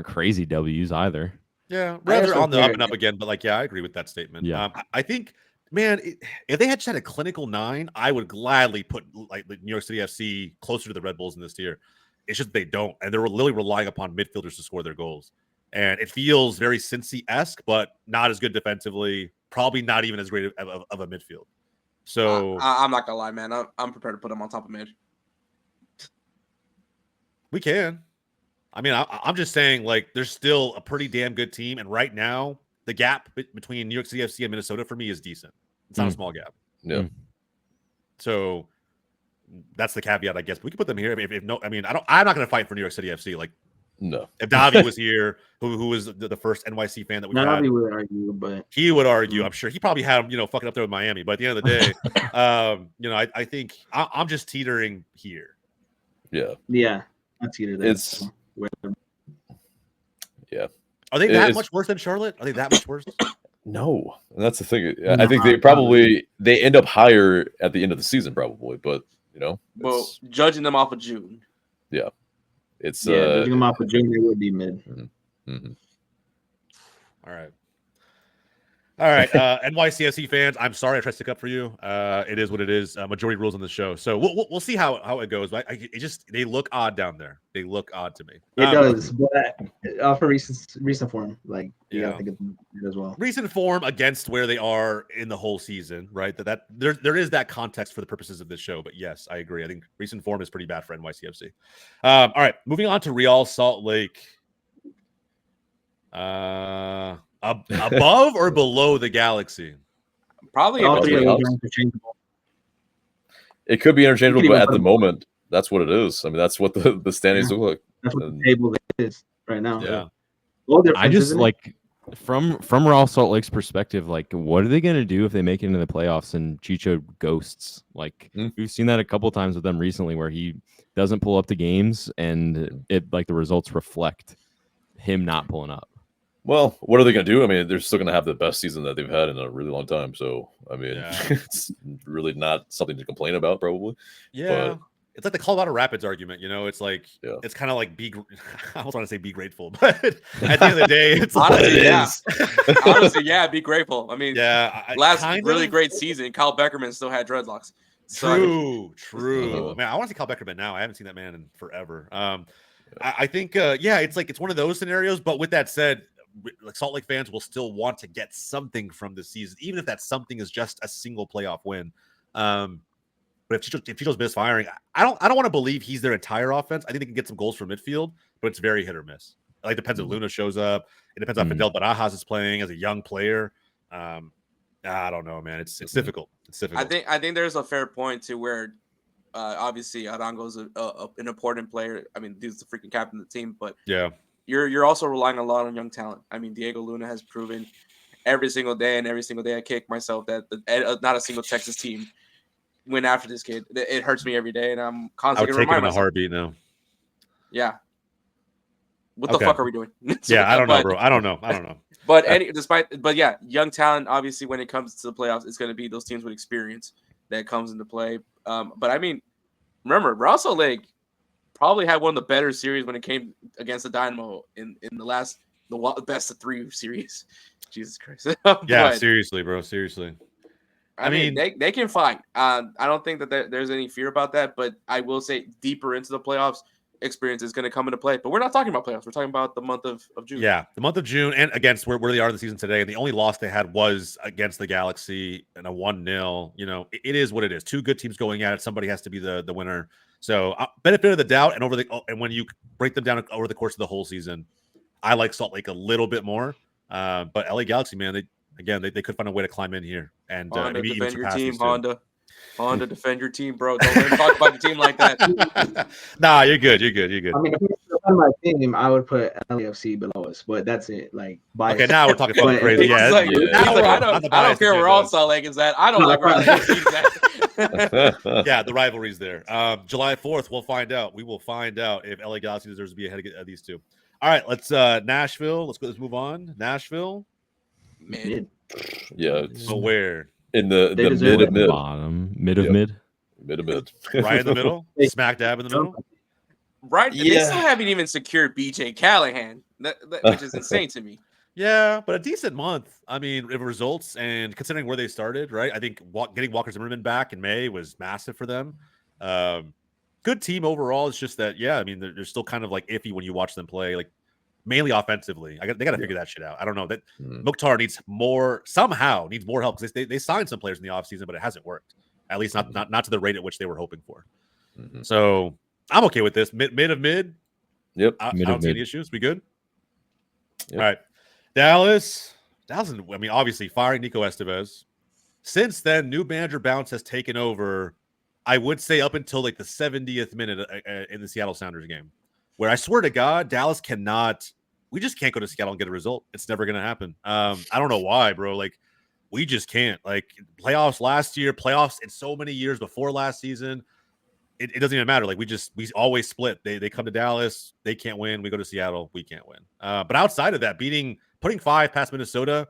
crazy W's either. Yeah, I rather also on the up and agree. up again, but I agree with that statement. Yeah. I think, man, if they had just had a clinical 9, I would gladly put the New York City FC closer to the Red Bulls in this tier. It's just they don't, and they're literally relying upon midfielders to score their goals. And it feels very Cincy-esque, but not as good defensively. Probably not even as great of a midfield. So I'm not gonna lie, man. I'm prepared to put them on top of mid. we can. I mean, I'm just saying, there's still a pretty damn good team, and right now the gap between New York City FC and Minnesota for me is decent. It's not a small gap. Yeah. So that's the caveat, I guess. But we can put them here. If no, I mean, I'm not going to fight for New York City FC. No. If Davi was here, who was the first NYC fan that we had, Navi would argue, but he would argue. I'm sure he probably had him, fucking up there with Miami. But at the end of the day, I think I'm just teetering here. Yeah. that's either that. It's Are they that much worse than Charlotte? Are they that much worse? no. And that's the thing. I think they end up higher at the end of the season probably, but Well, judging them off of June. it's judging them off of June, they would be mid. mhm. All right, NYCFC fans, I'm sorry I tried to stick up for you. It is what it is. Majority rules on the show, so we'll see how it goes. But they look odd down there. They look odd to me. It does, but for recent form, you gotta think of it as well. Recent form against where they are in the whole season, right? That there is that context for the purposes of this show. But yes, I agree. I think recent form is pretty bad for NYCFC. All right, moving on to Real Salt Lake. Above or below the Galaxy? Probably All in three of between. those are interchangeable. It could be interchangeable, You but can at even the put- moment, that's what it is. I mean, that's what the standings look like. That's what the table is right now. Yeah. Well, difference, I just isn't it? from Raw Salt Lake's perspective, what are they gonna do if they make it into the playoffs and Chicho ghosts? We've seen that a couple times with them recently, where he doesn't pull up the games, and it the results reflect him not pulling up. Well, what are they going to do? I mean, they're still going to have the best season that they've had in a really long time. So, I mean, it's really not something to complain about, probably. Yeah. But it's like the Colorado Rapids argument, it's it's kind of like I was want to say be grateful, but at the end of the day, it's Honestly, it yeah. is. Honestly, yeah, be grateful. I mean, last kind really of. great season, Kyle Beckerman still had dreadlocks. So, I mean, True. Man, I want to see Kyle Beckerman now. I haven't seen that man in forever. I think, it's one of those scenarios. But with that said, Salt Lake fans will still want to get something from this season, even if that something is just a single playoff win. But if Chicho's misfiring, I don't want to believe he's their entire offense. I think they can get some goals from midfield, but it's very hit or miss. It depends if Luna shows up. It depends on Fidel Barajas is playing as a young player. I don't know, man. It's difficult. It's difficult. I think there's a fair point to where obviously Arango's an important player. I mean, dude's the freaking captain of the team, but yeah, you're also relying a lot on young talent. I mean, Diego Luna has proven every single day I kick myself that not a single Texas team went after this kid. It hurts me every day, and I'm I would constantly take it remind in a myself. heartbeat now. Yeah. What Okay. the fuck are we doing? Yeah, I don't know, bro. I don't know. But yeah, young talent. Obviously, when it comes to the playoffs, it's going to be those teams with experience that comes into play. But I mean, remember, Russell Lake probably had one of the better series when it came against the Dynamo in the best of 3 series. Jesus Christ. Yeah, seriously, bro. Seriously. I mean, they can fight. I don't think that there's any fear about that, but I will say deeper into the playoffs, experience is going to come into play. But we're not talking about playoffs. We're talking about the month of June. Yeah, the month of June, and against where they are in the season today. And the only loss they had was against the Galaxy in a 1-0. You know, it is what it is. 2 good teams going at it. Somebody has to be the winner. So benefit of the doubt, and when you break them down over the course of the whole season, I like Salt Lake a little bit more. But LA Galaxy, man, they could find a way to climb in here and Honda, maybe even defend your surpass team, these two. Honda, defend your team, bro. Don't let him talk about your team like that. Nah, you're good. You're good. I mean, if it's on my team, I would put LAFC below us, but that's it. Like, bias. Okay, now we're talking fucking crazy. He's Yeah, like, now I don't care where all Salt Lake is at. I don't like where LAFC is at. Yeah, the rivalry's there. July 4th, we'll find out. We will find out if LA Galaxy deserves to be ahead of these two. All right, let's Nashville. Let's move on. Nashville. Mid. Yeah. So where? In the They mid deserve of it. mid. Bottom, mid of Yep. mid. Mid of mid. Right in the middle? Smack dab in the middle? Right? They Yeah. still haven't even secured BJ Callahan, which is insane to me. Yeah, but a decent month. I mean, it results, and considering where they started, right? I think getting Walker Zimmerman back in May was massive for them. Good team overall. It's just that, yeah, I mean, they're still kind of like iffy when you watch them play, like mainly offensively. They got to figure that shit out. I don't know. That Mukhtar needs more help because they signed some players in the offseason, but it hasn't worked. At least not to the rate at which they were hoping for. Mm-hmm. So I'm okay with this. Mid of mid. Yep. I Mid don't of see mid. any issues. We good? Yep. All right. Dallas, I mean, obviously firing Nico Estevez. Since then, new manager bounce has taken over, I would say up until like the 70th minute in the Seattle Sounders game, where I swear to God, Dallas we just can't go to Seattle and get a result. It's never going to happen. I don't know why, bro. Like, we just can't. Like, playoffs last year, playoffs in so many years before last season, it doesn't even matter. Like, we always split. They come to Dallas, they can't win. We go to Seattle, we can't win. But outside of that, putting 5 past Minnesota,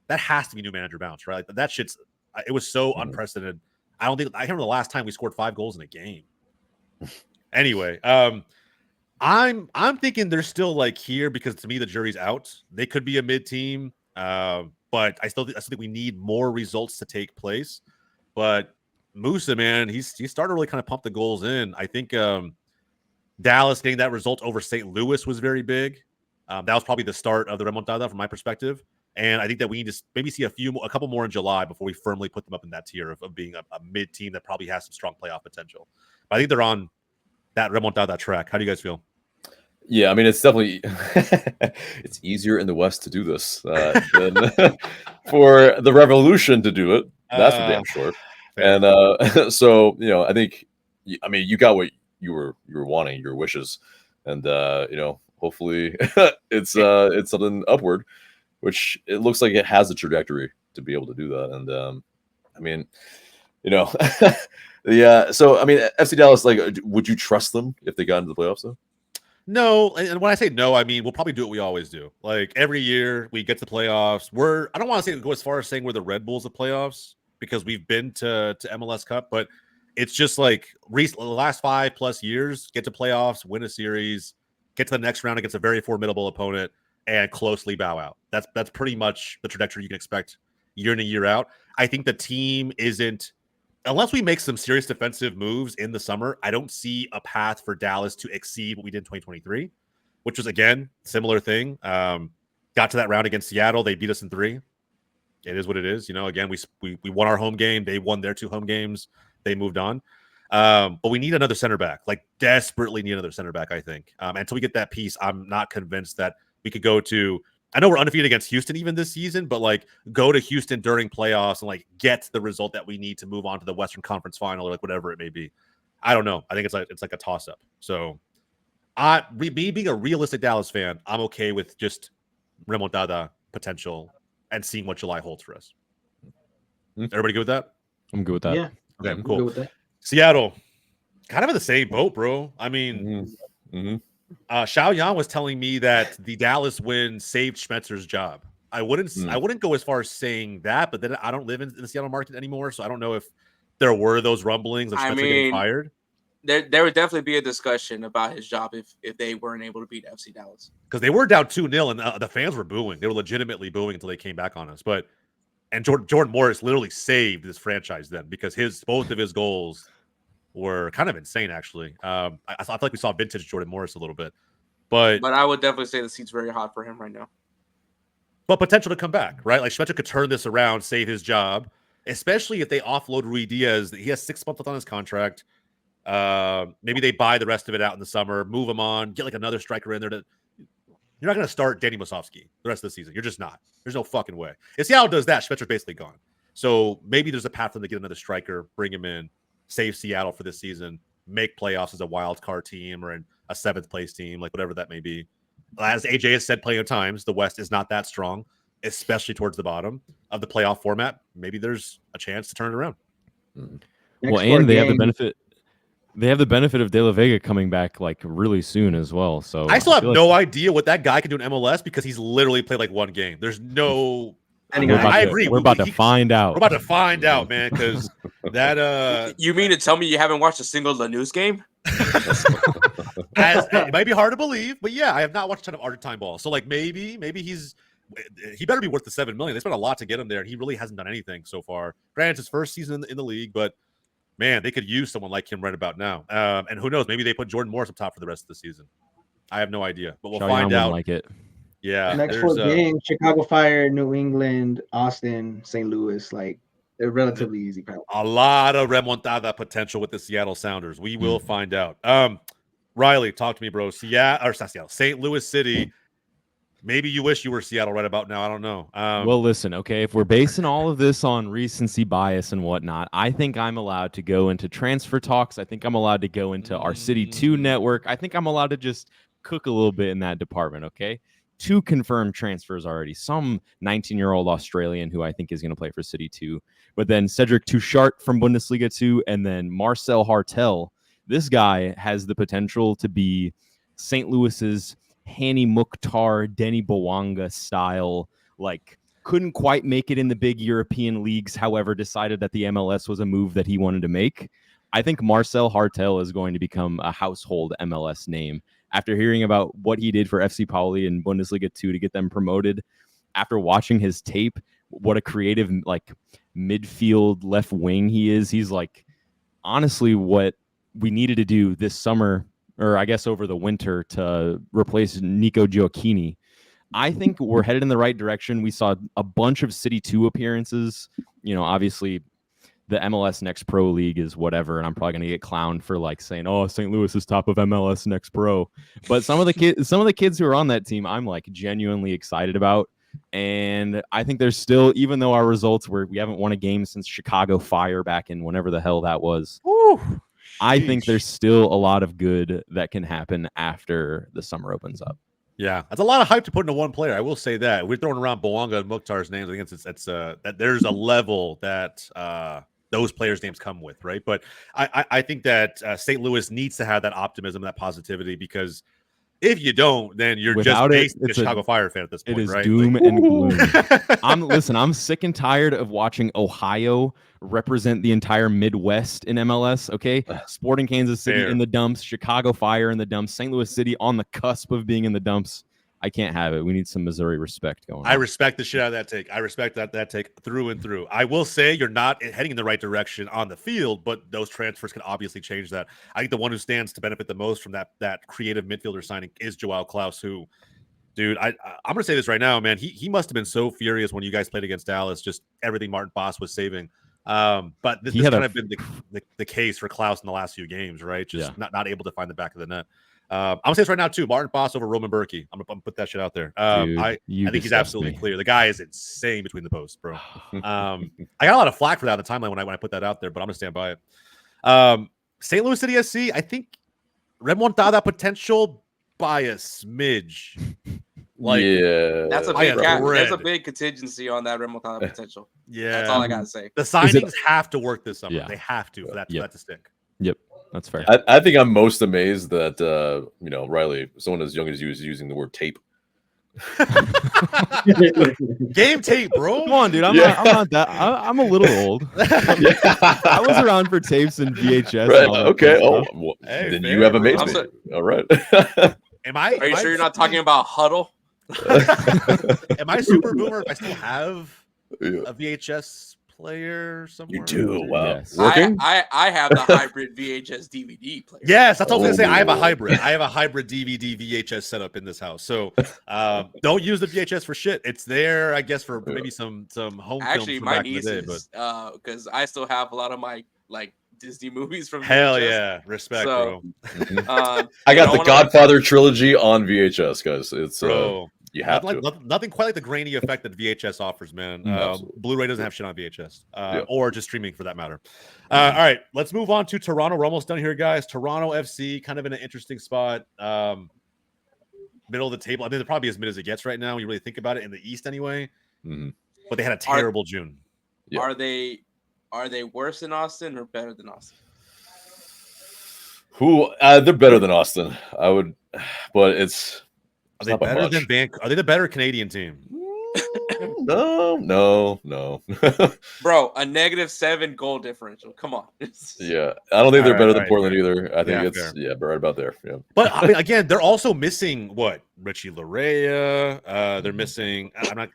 that has to be new manager bounce, right? Like, that shit's it was so unprecedented. I can't remember the last time we scored 5 goals in a game. Anyway, I'm thinking they're still like here because to me the jury's out. They could be a mid team, but I still think we need more results to take place. But Musa, man, he's started to really kind of pump the goals in. I think Dallas getting that result over St. Louis was very big. That was probably the start of the remontada from my perspective. And I think that we need to maybe see a couple more in July before we firmly put them up in that tier of being a mid team that probably has some strong playoff potential. But I think they're on that remontada track. How do you guys feel? Yeah, I mean, it's definitely it's easier in the West to do this than for the Revolution to do it. That's for damn sure. Fair. And so I think, I mean, you got what you were wanting, your wishes, and hopefully it's something upward, which it looks like it has a trajectory to be able to do that. And I mean, yeah. So I mean, FC Dallas, like, would you trust them if they got into the playoffs though? No, and when I say no, I mean we'll probably do what we always do. Like every year we get to the playoffs. I don't want to go as far as saying we're the Red Bulls of playoffs because we've been to MLS Cup, but it's just like the last 5+ years, get to playoffs, win a series, get to the next round against a very formidable opponent, and closely bow out. That's pretty much the trajectory you can expect year in and year out. I think the team isn't. Unless we make some serious defensive moves in the summer, I don't see a path for Dallas to exceed what we did in 2023, which was, again, similar thing. Got to that round against Seattle. They beat us in 3. It is what it is. Again, we won our home game. They won their 2 home games. They moved on. But we need another center back, like desperately need another center back, I think. Until we get that piece, I'm not convinced that we could go to – I know we're undefeated against Houston even this season, but like go to Houston during playoffs and like get the result that we need to move on to the Western Conference Final or like whatever it may be. I don't know. I think it's like a toss up. So Me being a realistic Dallas fan, I'm okay with just remontada potential and seeing what July holds for us. Everybody good with that? I'm good with that. Yeah. Okay, I'm cool. good with that. Seattle, kind of in the same boat, bro. I mean, Xiao Yang was telling me that the Dallas win saved Schmetzer's job. I wouldn't go as far as saying that, but then I don't live in the Seattle market anymore, so I don't know if there were those rumblings of Schmetzer getting fired. There would definitely be a discussion about his job if they weren't able to beat FC Dallas. Because they were down 2-0 and the fans were booing. They were legitimately booing until they came back on us. And Jordan Morris literally saved this franchise then because both of his goals were kind of insane, actually. I feel like we saw vintage Jordan Morris a little bit. But I would definitely say the seat's very hot for him right now. But potential to come back, right? Like Schmetzer could turn this around, save his job, especially if they offload Rui Diaz. He has 6 months left on his contract. Maybe they buy the rest of it out in the summer, move him on, get like another striker in there. You're not going to start Danny Musovski the rest of the season. You're just not. There's no fucking way. If Seattle does that, Schmetzer's basically gone. So maybe there's a path for them to get another striker, bring him in, save Seattle for this season, make playoffs as a wild card team or in a 7th place team, like whatever that may be. As AJ has said plenty of times, the West is not that strong, especially towards the bottom of the playoff format. Maybe there's a chance to turn it around. Well, and they have the benefit. They have the benefit of De La Vega coming back like really soon as well. So I still have no idea what that guy can do in MLS because he's literally played like one game. There's no. I agree. We're about to find out. We're about to find out, man. Because that. You mean to tell me you haven't watched a single Lanús game? It might be hard to believe, but yeah, I have not watched a ton of Argentine ball. So like maybe he better be worth the $7 million. They spent a lot to get him there, and he really hasn't done anything so far. Granted, it's his first season in the league, but man, they could use someone like him right about now. And who knows? Maybe they put Jordan Morris up top for the rest of the season. I have no idea, but we'll find out. Like it. Yeah. Next 4 games: Chicago Fire, New England, Austin, St. Louis. Like they're relatively easy. Probably. A lot of remontada potential with the Seattle Sounders. We will find out. Riley, talk to me, bro. St. Louis City. Maybe you wish you were Seattle right about now. I don't know. Well, listen, okay, if we're basing all of this on recency bias and whatnot, I think I'm allowed to go into transfer talks. I think I'm allowed to go into our City 2 network. I think I'm allowed to just cook a little bit in that department, okay? 2 confirmed transfers already. Some 19-year-old Australian who I think is going to play for City 2. But then Cedric Touchart from Bundesliga 2, and then Marcel Hartel. This guy has the potential to be St. Louis's Hani Mukhtar, Denny Bawanga style, like couldn't quite make it in the big European leagues, however, decided that the MLS was a move that he wanted to make. I think Marcel Hartel is going to become a household MLS name. After hearing about what he did for FC Pauli in Bundesliga 2 to get them promoted, after watching his tape, what a creative like midfield left wing he is. He's like honestly what we needed to do this summer, or I guess over the winter, to replace Nico Gioacchini. I think we're headed in the right direction. We saw a bunch of City 2 appearances. You know, obviously the MLS Next Pro League is whatever, and I'm probably going to get clowned for like saying, "Oh, St. Louis is top of MLS Next Pro." But some of the kids who are on that team, I'm like genuinely excited about. And I think there's still, even though our results we haven't won a game since Chicago Fire back in whenever the hell that was. Ooh, I think there's still a lot of good that can happen after the summer opens up. Yeah, that's a lot of hype to put into one player. I will say that. We're throwing around Bawanga and Mukhtar's names. I think it's that there's a level that those players' names come with, right? But I think that St. Louis needs to have that optimism, that positivity, because if you don't, then you're Without just basically a Chicago Fire fan at this point, it is right? doom and gloom. I'm sick and tired of watching Ohio represent the entire Midwest in MLS. Okay, Sporting Kansas City Fair. In the dumps, Chicago Fire in the dumps, St. Louis City on the cusp of being in the dumps. I can't have it. We need some Missouri respect going on. I respect the shit out of that take. I respect that take through and through. I will say you're not heading in the right direction on the field, but those transfers can obviously change that. I think the one who stands to benefit the most from that creative midfielder signing is Joao Klaus, who, dude, I'm going to say this right now, man. He must have been so furious when you guys played against Dallas, just everything Martin Boss was saving. But this kind of been the case for Klaus in the last few games, right? Just not able to find the back of the net. I'm gonna say this right now too. Martin Boss over Roman Berkey. I'm gonna put that shit out there. Dude, I think he's absolutely clear. The guy is insane between the posts, bro. I got a lot of flack for that on the timeline when I put that out there, but I'm gonna stand by it. St. Louis City SC, I think remontada potential, by a smidge. Like, yeah, That's a I big have there's a read. big contingency on that remontada potential. yeah, That's all I gotta say. the signings have to work this summer. Yeah. They have to for that to stick. Yep, that's fair. I think I'm most amazed that Riley, someone as young as you, is using the word tape. Game tape, bro. Come on, dude. I'm not that. I'm a little old. I was around for tapes and VHS. Right, And all that okay. good Oh, stuff. well, Hey, then fair, you have bro. amazed I'm me. so- All right. Are you sure you're not talking about Huddle? Am I super boomer if I still have Yeah. a VHS player somewhere? You do. Wow. Yes. Working? I have the hybrid VHS DVD player. Yes, that's what I was gonna say. I have a Oh. hybrid. I have a hybrid DVD VHS setup in this house. So don't use the VHS for shit. It's there, I guess, for maybe some home Actually, films from my back in the day. But nieces, because I still have a lot of my Disney movies from hell VHS. yeah, respect, So, bro. I got the wanna- Godfather trilogy on VHS, guys. It's Bro, you have to. nothing quite like the grainy effect that VHS offers, man. Absolutely. Blu-ray doesn't have shit on VHS, Yeah. or just streaming for that matter. All right, let's move on to Toronto. We're almost done here, guys. Toronto FC, kind of in an interesting spot, middle of the table. I mean, they're probably as mid as it gets right now. When you really think about it, in the East anyway. Mhm. But they had a terrible June. Yeah. Are they worse than Austin or better than Austin? They're better than Austin. I would, but it's Are they not by better much. than Vancouver? Are they the better Canadian team? No. Bro, a -7 goal differential. Come on. Yeah, I don't think they're All better right, than Portland either. I think Yeah, it's fair. right about there. Yeah. But I mean, again, they're also missing what Richie Larea. They're missing. I'm not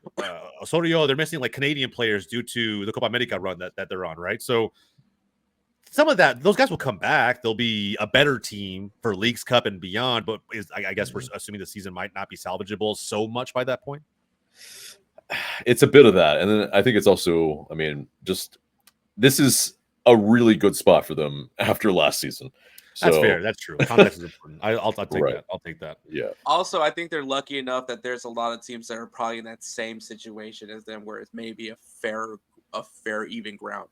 Osorio. They're missing like Canadian players due to the Copa America run that they're on, right? So some of that, those guys will come back. They'll be a better team for Leagues Cup and beyond. But I guess we're assuming the season might not be salvageable so much by that point. It's a bit of that, and then I think it's also, I mean, just this is a really good spot for them after last season. That's So, fair. That's true. Context is important. I'll take Right. that. I'll take that. Yeah, Also, I think they're lucky enough that there's a lot of teams that are probably in that same situation as them, where it's maybe a fair even ground.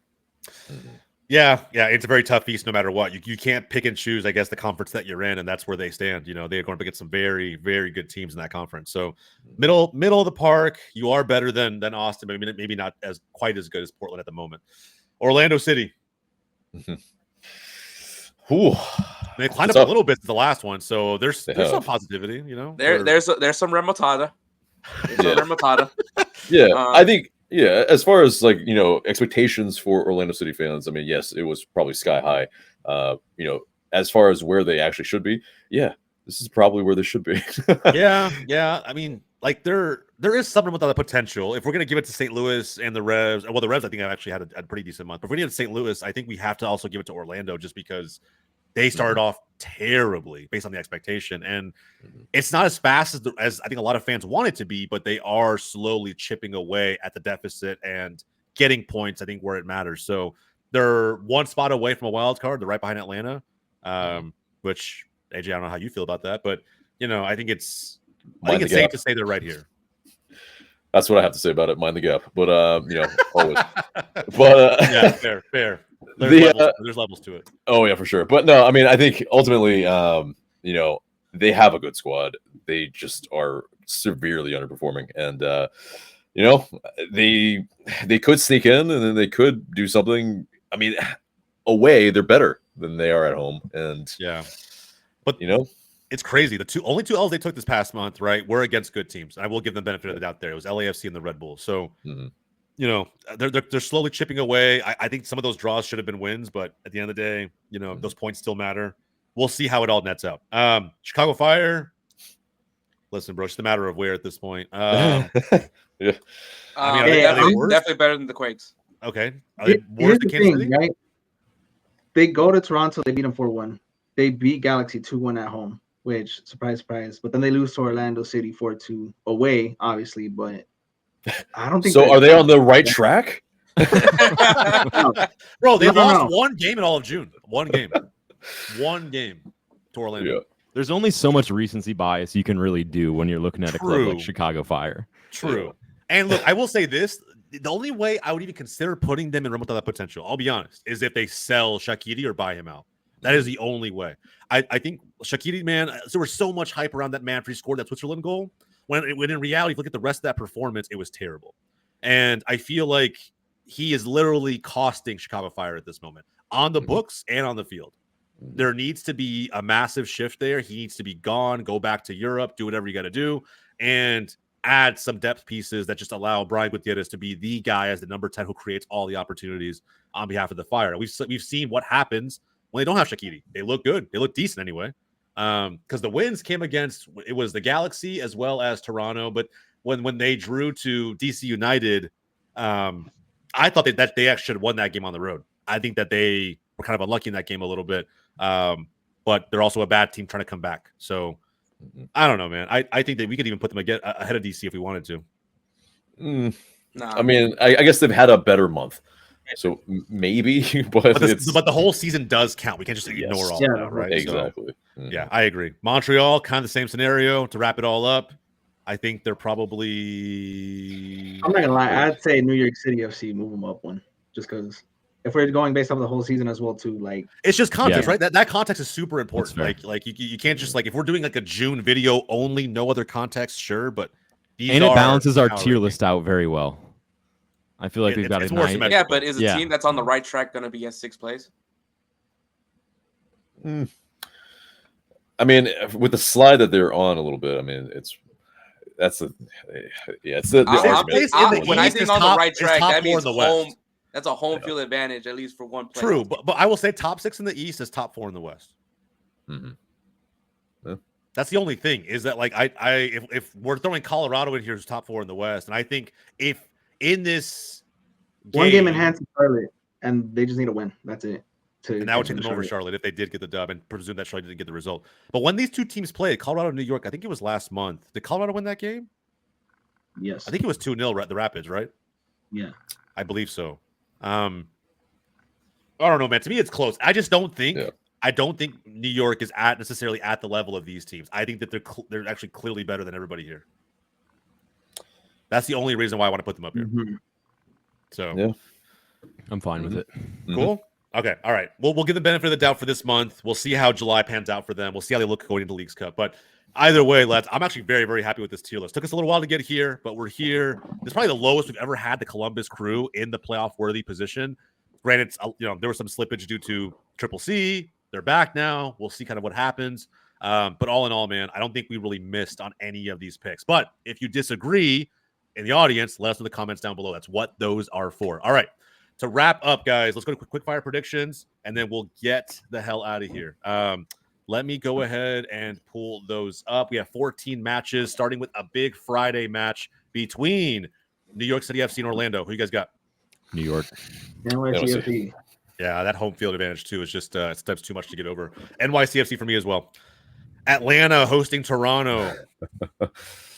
Yeah, it's a very tough East no matter what. You can't pick and choose, I guess, the conference that you're in, and that's where they stand. You know, they're going to get some very, very good teams in that conference. So middle of the park, you are better than Austin, but maybe not as quite as good as Portland at the moment. Orlando City. Ooh, They climbed It's up up. a little bit to the last one, so there's They some have. positivity, you know. There's some remontada. There's some Yeah. remontada. yeah. Um, I think as far as expectations for Orlando City fans, I mean, yes, it was probably sky high. As far as where they actually should be, this is probably where they should be. yeah. I mean, like there is something with the potential. If we're gonna give it to St. Louis and the Revs, well, the Revs I think have actually had a pretty decent month. But if we're gonna give it to St. Louis, I think we have to also give it to Orlando just because they started off terribly based on the expectation, and it's not as fast as I think a lot of fans want it to be. But they are slowly chipping away at the deficit and getting points. I think where it matters. So they're one spot away from a wild card. They're right behind Atlanta, which AJ, I don't know how you feel about that, but I think it's safe to say they're right here. That's what I have to say about it. Mind the gap, but always. But Yeah, fair. There's levels to it. Oh yeah, for sure. But no, I mean, I think ultimately, they have a good squad. They just are severely underperforming, and they could sneak in, and then they could do something. I mean, away they're better than they are at home, and Yeah, but it's crazy. The only two L's they took this past month, right, were against good teams. I will give them benefit of the doubt there. It was LAFC and the Red Bulls. So, they're slowly chipping away. I think some of those draws should have been wins, but at the end of the day, those points still matter. We'll see how it all nets out. Chicago Fire. Listen, bro, it's just a matter of where at this point. yeah. I mean, are they worse? Definitely better than the Quakes. Okay. Are they worse Here's than the Kansas thing, City? right? They go to Toronto, they beat them 4-1. They beat Galaxy 2-1 at home, which surprise. But then they lose to Orlando City 4-2 away, obviously. But I don't think So. Are they on the right track? Bro, they No. lost one game in all of June. One game to Orlando. Yeah. There's only so much recency bias you can really do when you're looking at a club True. like Chicago Fire. True. And look, I will say this. The only way I would even consider putting them in remontada potential, I'll be honest, is if they sell Shaqiri or buy him out. That is the only way. I think Shaqiri, man, there was so much hype around that man for he scored that Switzerland goal. When in reality, if you look at the rest of that performance, it was terrible. And I feel like he is literally costing Chicago Fire at this moment on the books and on the field. There needs to be a massive shift there. He needs to be gone, go back to Europe, do whatever you got to do, and add some depth pieces that just allow Brian Gutierrez to be the guy as the number 10 who creates all the opportunities on behalf of the Fire. We've seen what happens when they don't have Shaqiri. They look good. They look decent anyway. Because the wins came against, it was the Galaxy as well as Toronto. But when they drew to DC United, I thought that they actually should have won that game on the road. I think that they were kind of unlucky in that game a little bit. But they're also a bad team trying to come back. So I don't know, man. I think that we could even put them ahead of DC if we wanted to. Nah. I mean, I guess they've had a better month. So maybe, but the whole season does count. We can't just ignore all that, right? Exactly. So, yeah, I agree. Montreal, kind of the same scenario. To wrap it all up, I think they're probably. I'm not gonna lie. I'd say New York City FC move them up one, just because if we're going based off the whole season as well, too. Like it's just context, right? That context is super important. Like you can't just like if we're doing like a June video only, no other context, sure, but it balances our tier list out very well. I feel like we've got a nice. Yeah, but is a team that's on the right track going to be at 6th place? I mean, with the slide that they're on a little bit, I mean, it's the when I think on the right track, that means home. That's a home field advantage, at least for one player. True, but I will say top 6 in the East is top 4 in the West. That's the only thing is that like if we're throwing Colorado in here as top 4 in the West, and I think if in this one game enhances Charlotte, and they just need a win. That's it. And that would take them over Charlotte if they did get the dub, and presume that Charlotte didn't get the result. But when these two teams played, Colorado and New York, I think it was last month. Did Colorado win that game? Yes. I think it was 2-0, the Rapids, right? Yeah. I believe so. I don't know, man. To me, it's close. I just don't think. Yeah. I don't think New York is necessarily at the level of these teams. I think that they're actually clearly better than everybody here. That's the only reason why I want to put them up here. So, yeah, I'm fine with it. Cool. Okay. All right. We'll give the benefit of the doubt for this month. We'll see how July pans out for them. We'll see how they look going into Leagues Cup. But either way, I'm actually very, very happy with this tier list. Took us a little while to get here, but we're here. This is probably the lowest we've ever had the Columbus Crew in the playoff worthy position. Granted, there was some slippage due to Triple C. They're back now. We'll see kind of what happens. But all in all, man, I don't think we really missed on any of these picks. But if you disagree in the audience, let us know in the comments down below. That's what those are for. All right. To wrap up, guys, let's go to quick fire predictions, and then we'll get the hell out of here. Let me go ahead and pull those up. We have 14 matches, starting with a big Friday match between New York City FC and Orlando. Who you guys got? New York. NYCFC. Yeah, that home field advantage, too, is just steps too much to get over. NYCFC for me as well. Atlanta hosting Toronto. We're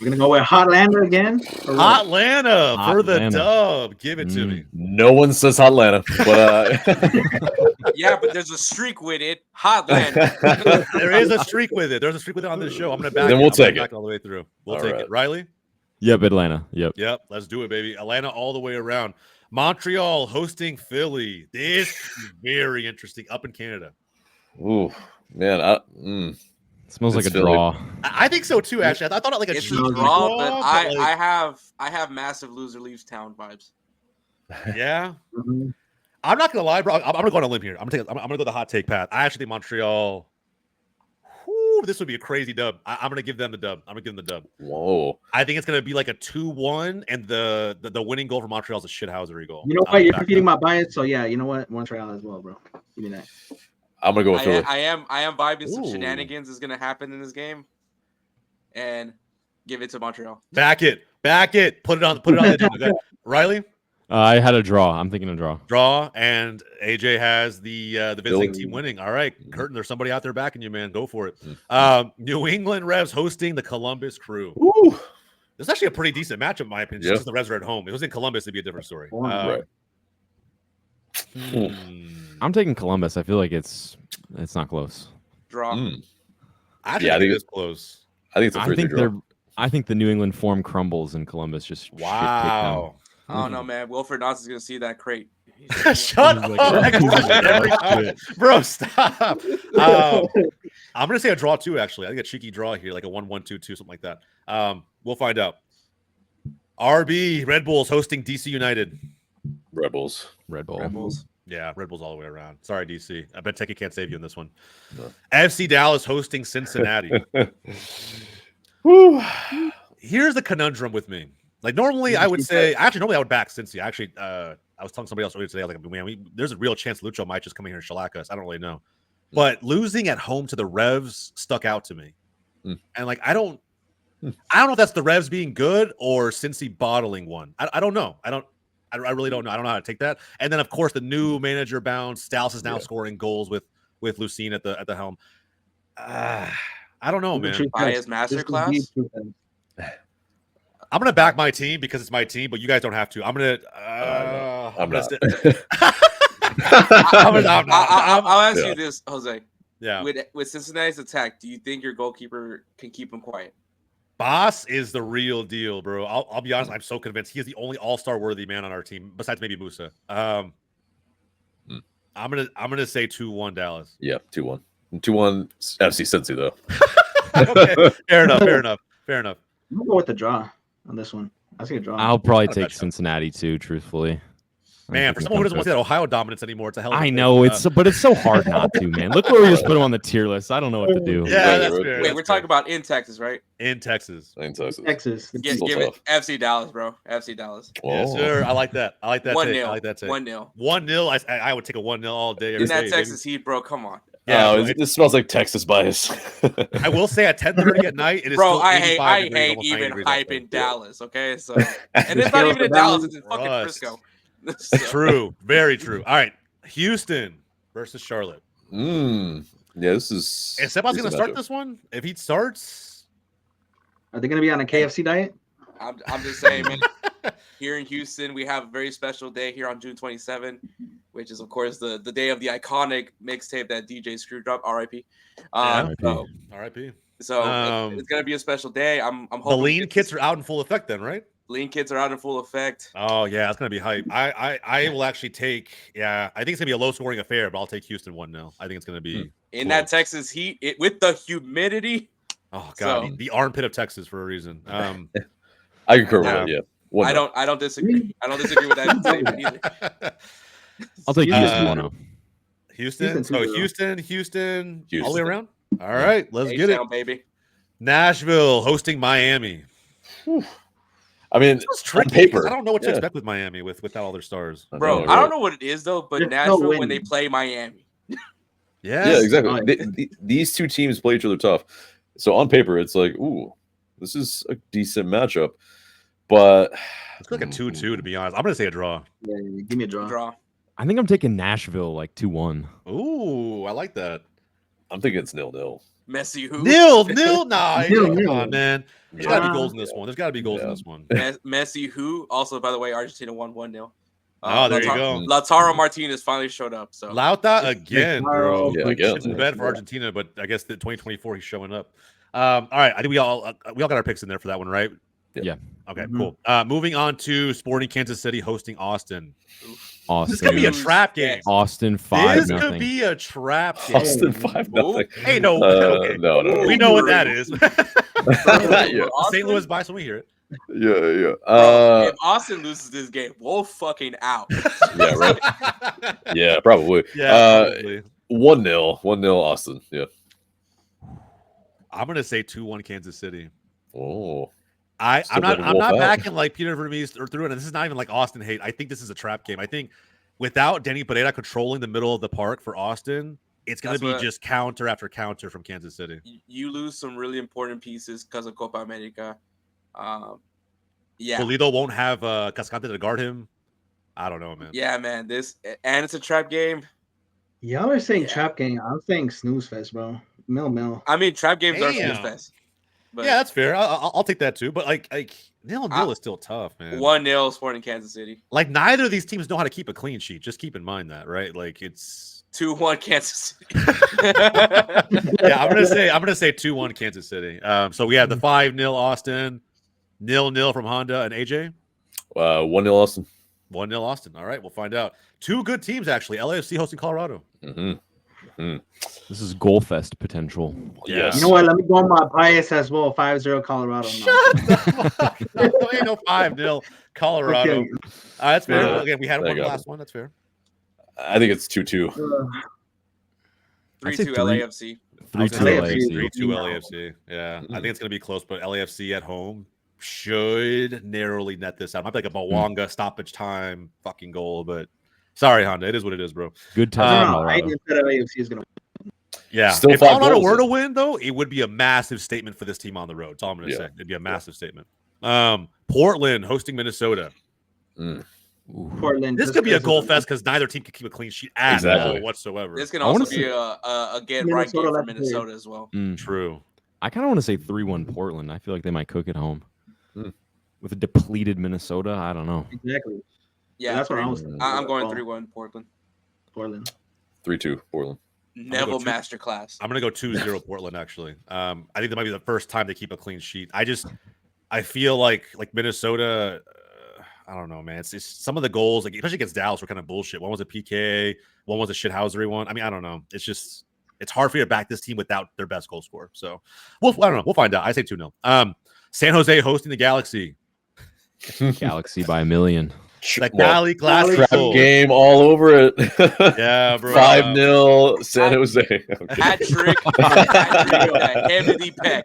going to go with Hotlanta again? Hotlanta for the dub. Give it to me. No one says Hotlanta, but yeah, but there's a streak with it. Hotlanta. There is a streak with it. There's a streak with it on this show. I'm going to back then we'll take it all the way through. We'll take it. Riley? Yep, Atlanta. Yep. Let's do it, baby. Atlanta all the way around. Montreal hosting Philly. This is very interesting. Up in Canada. Ooh, man. Smells like a draw. I think so too. Actually, I thought it like a draw, but I have massive loser leaves town vibes. Yeah, I'm not gonna lie, bro. I'm gonna go on a limb here. I'm gonna go the hot take path. I actually think Montreal. This would be a crazy dub. I'm gonna give them the dub. Whoa! I think it's gonna be like a 2-1, and the winning goal for Montreal is a shithousery goal. You know what? You're defeating my bias, so yeah. You know what? Montreal as well, bro. Give me that. I'm gonna go with Philly. I am vibing some shenanigans is gonna happen in this game, and give it to Montreal. Back it. Put it on the agenda. Riley? I had a draw. I'm thinking a draw. Draw, and AJ has the visiting team winning. All right, Curtin, there's somebody out there backing you, man. Go for it. New England Revs hosting the Columbus Crew. Ooh. This is actually a pretty decent matchup, in my opinion. Just the Revs are at home. If it was in Columbus, it'd be a different story. Right. I'm taking Columbus. I feel like it's not close. Draw. I think it's close. I think it's a 3-3 draw. I think the New England form crumbles and Columbus just wow. I don't know, man. Wilfred Knox is gonna see that crate. Shut He's like, up, "Oh, shit." bro! Stop. I'm gonna say a draw too. Actually, I think a cheeky draw here, like a 1-1-2-2, something like that. We'll find out. RB Red Bulls hosting DC United. Red Bulls. Red Bull. Red Bulls. Yeah, Red Bulls all the way around. Sorry, DC. I bet Techie can't save you in this one. No. FC Dallas hosting Cincinnati. Woo. Here's the conundrum with me. Like normally, I would say normally I would back Cincy. Actually, I was telling somebody else earlier today, like, man, there's a real chance Lucho might just come in here and shellac us. I don't really know, but losing at home to the Revs stuck out to me, and like I don't know if that's the Revs being good or Cincy bottling one. I don't know. I really don't know. I don't know how to take that. And then of course the new manager bounce. Dallas is now scoring goals with Lucene at the helm. I don't know, man. Bias masterclass. I'm gonna back my team because it's my team, but you guys don't have to. I'm gonna. I'm not. I'll ask you this, Jose. Yeah. With Cincinnati's attack, do you think your goalkeeper can keep him quiet? Boss is the real deal, bro. I'll be honest. I'm so convinced he is the only all-star worthy man on our team, besides maybe Musa. I'm gonna say 2-1 Dallas. Yeah, 2-1. 2-1 FC Cincy though. Okay, fair enough. I'm gonna go with the draw on this one. I see a draw. I'll probably take Cincinnati too, truthfully. Man, for someone who doesn't want to see that Ohio dominance anymore, it's a hell of a I thing. know but it's so hard not to, man. Look where we just put him on the tier list. I don't know what to do. Yeah, that's fair. Wait, we're talking about in Texas, right? In Texas. Texas. Give it FC Dallas, bro. FC Dallas. Yes, sir. I like that. 1-0. I like that take. 1-0. 1-0. I would take a 1-0 all day. In that Texas heat, bro. Come on. Yeah, this smells like Texas bias. I will say at 10:30 at night, it is bro. still I 85 hate degrees, almost 90 even degrees hype outside. in Dallas. Okay, so and it's not even in Dallas. It's in fucking Frisco. So. True. Very true. All right. Houston versus Charlotte. Yeah, this is. Is Sebas going to start this one? If he starts, Are they going to be on a KFC diet? I'm just saying, man. Here in Houston, we have a very special day here on June 27, which is, of course, the day of the iconic mixtape that DJ Screw dropped. R.I.P. R.I.P. So it's going to be a special day. I'm hoping the lean kits are out in full effect, then, right? Lean kits are out in full effect. Oh yeah, it's gonna be hype. I will actually take. Yeah, I think it's gonna be a low scoring affair, but I'll take Houston 1-0. I think it's gonna be in that Texas heat with the humidity. Oh god, the armpit of Texas for a reason. I concur with that. Yeah, 1-0. I don't disagree. I don't disagree with that statement either. I'll take Houston 1-0. Houston. So Houston, all the way around. All right, let's get it, baby. Nashville hosting Miami. Whew. I mean, it's tricky. Paper, I don't know what to expect with Miami without all their stars. Bro, I don't know what it is though, but Nashville when they play Miami. Yeah, exactly. These two teams play each other tough. So on paper, it's like, ooh, this is a decent matchup. But it's like a 2-2 to be honest. I'm gonna say a draw. Yeah, give me a draw. I think I'm taking Nashville like 2-1. Ooh, I like that. I'm thinking it's 0-0. Messi who? Nil. Nah, come on, man. There's got to be goals in this one. There's got to be goals in this one. Messi who? Also, by the way, Argentina won 1-0. There you go. Lautaro Martinez finally showed up. So Lauta again, bro. Yeah, again. It's bad for Argentina, but I guess the 2024 he's showing up. All right, I think we all got our picks in there for that one, right? Yeah. Okay, cool. Moving on to Sporting Kansas City hosting Austin. Austin. This could be a trap game. Austin 5-0. This could be a trap game. Austin 5-0. Hey, no. Okay. No. We know what that is. Yeah. St. Louis bias when we hear it. Yeah. If Austin loses this game, we're fucking out. Yeah, right. Yeah, probably. Yeah, probably. 1-0 Austin. Yeah. I'm gonna say 2-1 Kansas City. Oh. I'm not backing like Peter Vermees or through it. And this is not even like Austin hate. I think this is a trap game. I think without Denny Pereira controlling the middle of the park for Austin, it's going to be just counter after counter from Kansas City. You lose some really important pieces because of Copa America. Yeah. Pulido won't have Cascante to guard him. I don't know, man. Yeah, man. And it's a trap game. Y'all are saying trap game. I'm saying snooze fest, bro. Mil. I mean, trap games are snooze fest. But yeah, that's fair. I'll take that too. But like 0-0 is still tough, man. 1-0 Sporting Kansas City. Like neither of these teams know how to keep a clean sheet. Just keep in mind that, right? Like it's 2-1 Kansas City. Yeah, I'm gonna say 2-1 Kansas City. So we have the 5-0 Austin, 0-0 from Honda and AJ. 1-0 Austin. 1-0 Austin. All right, we'll find out. Two good teams, actually. LAFC hosting Colorado. This is goal fest potential. Yes. You know what? Let me go on my bias as well. 5-0 Colorado. Shut the fuck up. Ain't no 5-0 Colorado. Okay. That's fair. Yeah, Again, we had there one you go. last one. That's fair. I think it's 2-2. 3-2 LAFC. 3-2 LAFC. 3-2 LAFC. Yeah, I think it's going to be close, but LAFC at home should narrowly net this out. Might be like a Mwanga stoppage time fucking goal, but sorry, Honda. It is what it is, bro. Good No, time. no, I Colorado. think that LAFC is gonna. Yeah. Still if 5 Colorado goals, were to though. win, though, it would be a massive statement for this team on the road. That's all I'm going to say. It'd be a massive statement. Portland hosting Minnesota. Portland. This just could be a 'cause goal of- fest because neither team can keep a clean sheet at Exactly. all whatsoever. This can I also wanna be see- a get right Minnesota game for left Minnesota as well. True. I kind of want to say 3-1 Portland. I feel like they might cook at home. Hmm. With a depleted Minnesota, I don't know. Exactly. Yeah, That's what I was thinking. I'm going Oh, 3-1 Portland. Portland. 3-2 Portland. Neville two- masterclass. I'm going to go 2-0 Portland, actually. I think that might be the first time they keep a clean sheet. I feel like Minnesota, I don't know, man. It's just some of the goals, like especially against Dallas, were kind of bullshit. One was a PK, one was a shithousery one. I mean, I don't know. It's hard for you to back this team without their best goal scorer. So, I don't know. We'll find out. I say 2-0. San Jose hosting the Galaxy. Galaxy by a million. That Cali Trap Classico. game all over it. Yeah, bro. 5-0 San Jose. Okay. Hat trick. Hemedy Peck.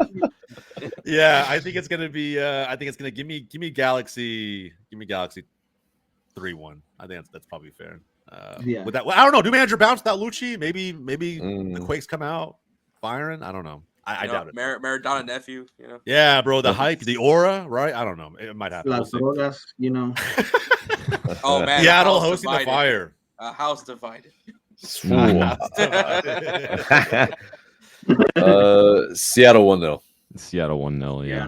Yeah, I think it's gonna be. I think it's gonna give me Galaxy. Give me Galaxy 3-1. I think that's probably fair. Yeah. With that, I don't know. Do manager bounce without Lucci? Maybe the Mm. Quakes come out firing. I don't know. I doubt it. Maradona nephew. Yeah, bro. The hype, the aura, right? I don't know. It might happen. We'll Las see. Drogas, you know. Oh man, Seattle a house hosting the divided. Fire. A house divided. Seattle 1-0. Seattle 1-0, yeah.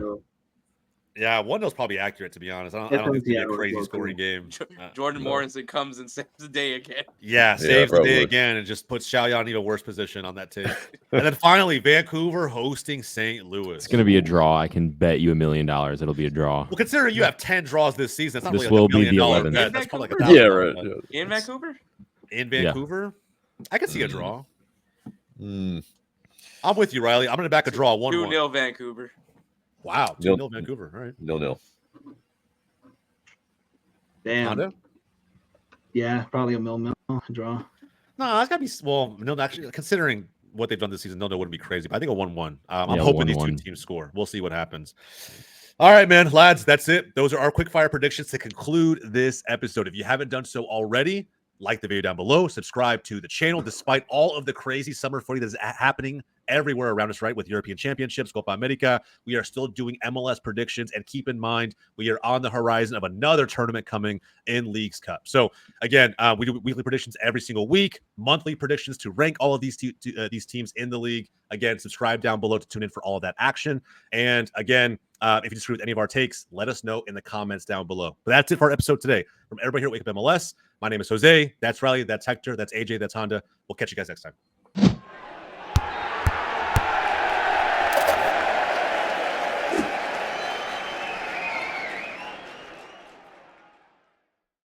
Yeah, 1-0's probably accurate, to be honest. I don't think it's gonna be a crazy scoring game. Jordan no. Morrison comes and saves the day again. Yeah, saves the day probably. again and just puts Xiao Yan in an even worse position on that tape. And then finally, Vancouver hosting St. Louis. It's going to be a draw. I can bet you $1 million it'll be a draw. Well, considering you have 10 draws this season, it's not This really like will $1 be the million 11th. bet. That's probably like Vancouver? Yeah, $1,000 right. bet. In Vancouver? In Vancouver, I can see a draw. Mm. I'm with you, Riley. I'm going to back a draw 1-1. 2-0 Vancouver. Wow, 2-0 Vancouver. All right. 0-0. Damn. Honda? Yeah, probably a mil draw. No, it's got to be. Well, no, actually, considering what they've done this season, no, wouldn't be crazy. But I think a 1-1. I'm Yeah, hoping these 1-1. two teams score. We'll see what happens. All right, man, lads, that's it. Those are our quick fire predictions to conclude this episode. If you haven't done so already, like the video down below, subscribe to the channel. Despite all of the crazy summer footy that is happening everywhere around us, right, with European Championships, Copa America, we are still doing MLS predictions. And keep in mind, we are on the horizon of another tournament coming in Leagues Cup. So again, we do weekly predictions every single week, monthly predictions to rank all of these teams in the league. Again, subscribe down below to tune in for all of that action. And again, if you disagree with any of our takes, let us know in the comments down below. But that's it for our episode today. From everybody here at Wake Up MLS, my name is Jose. That's Riley. That's Hector. That's AJ. That's Honda. We'll catch you guys next time.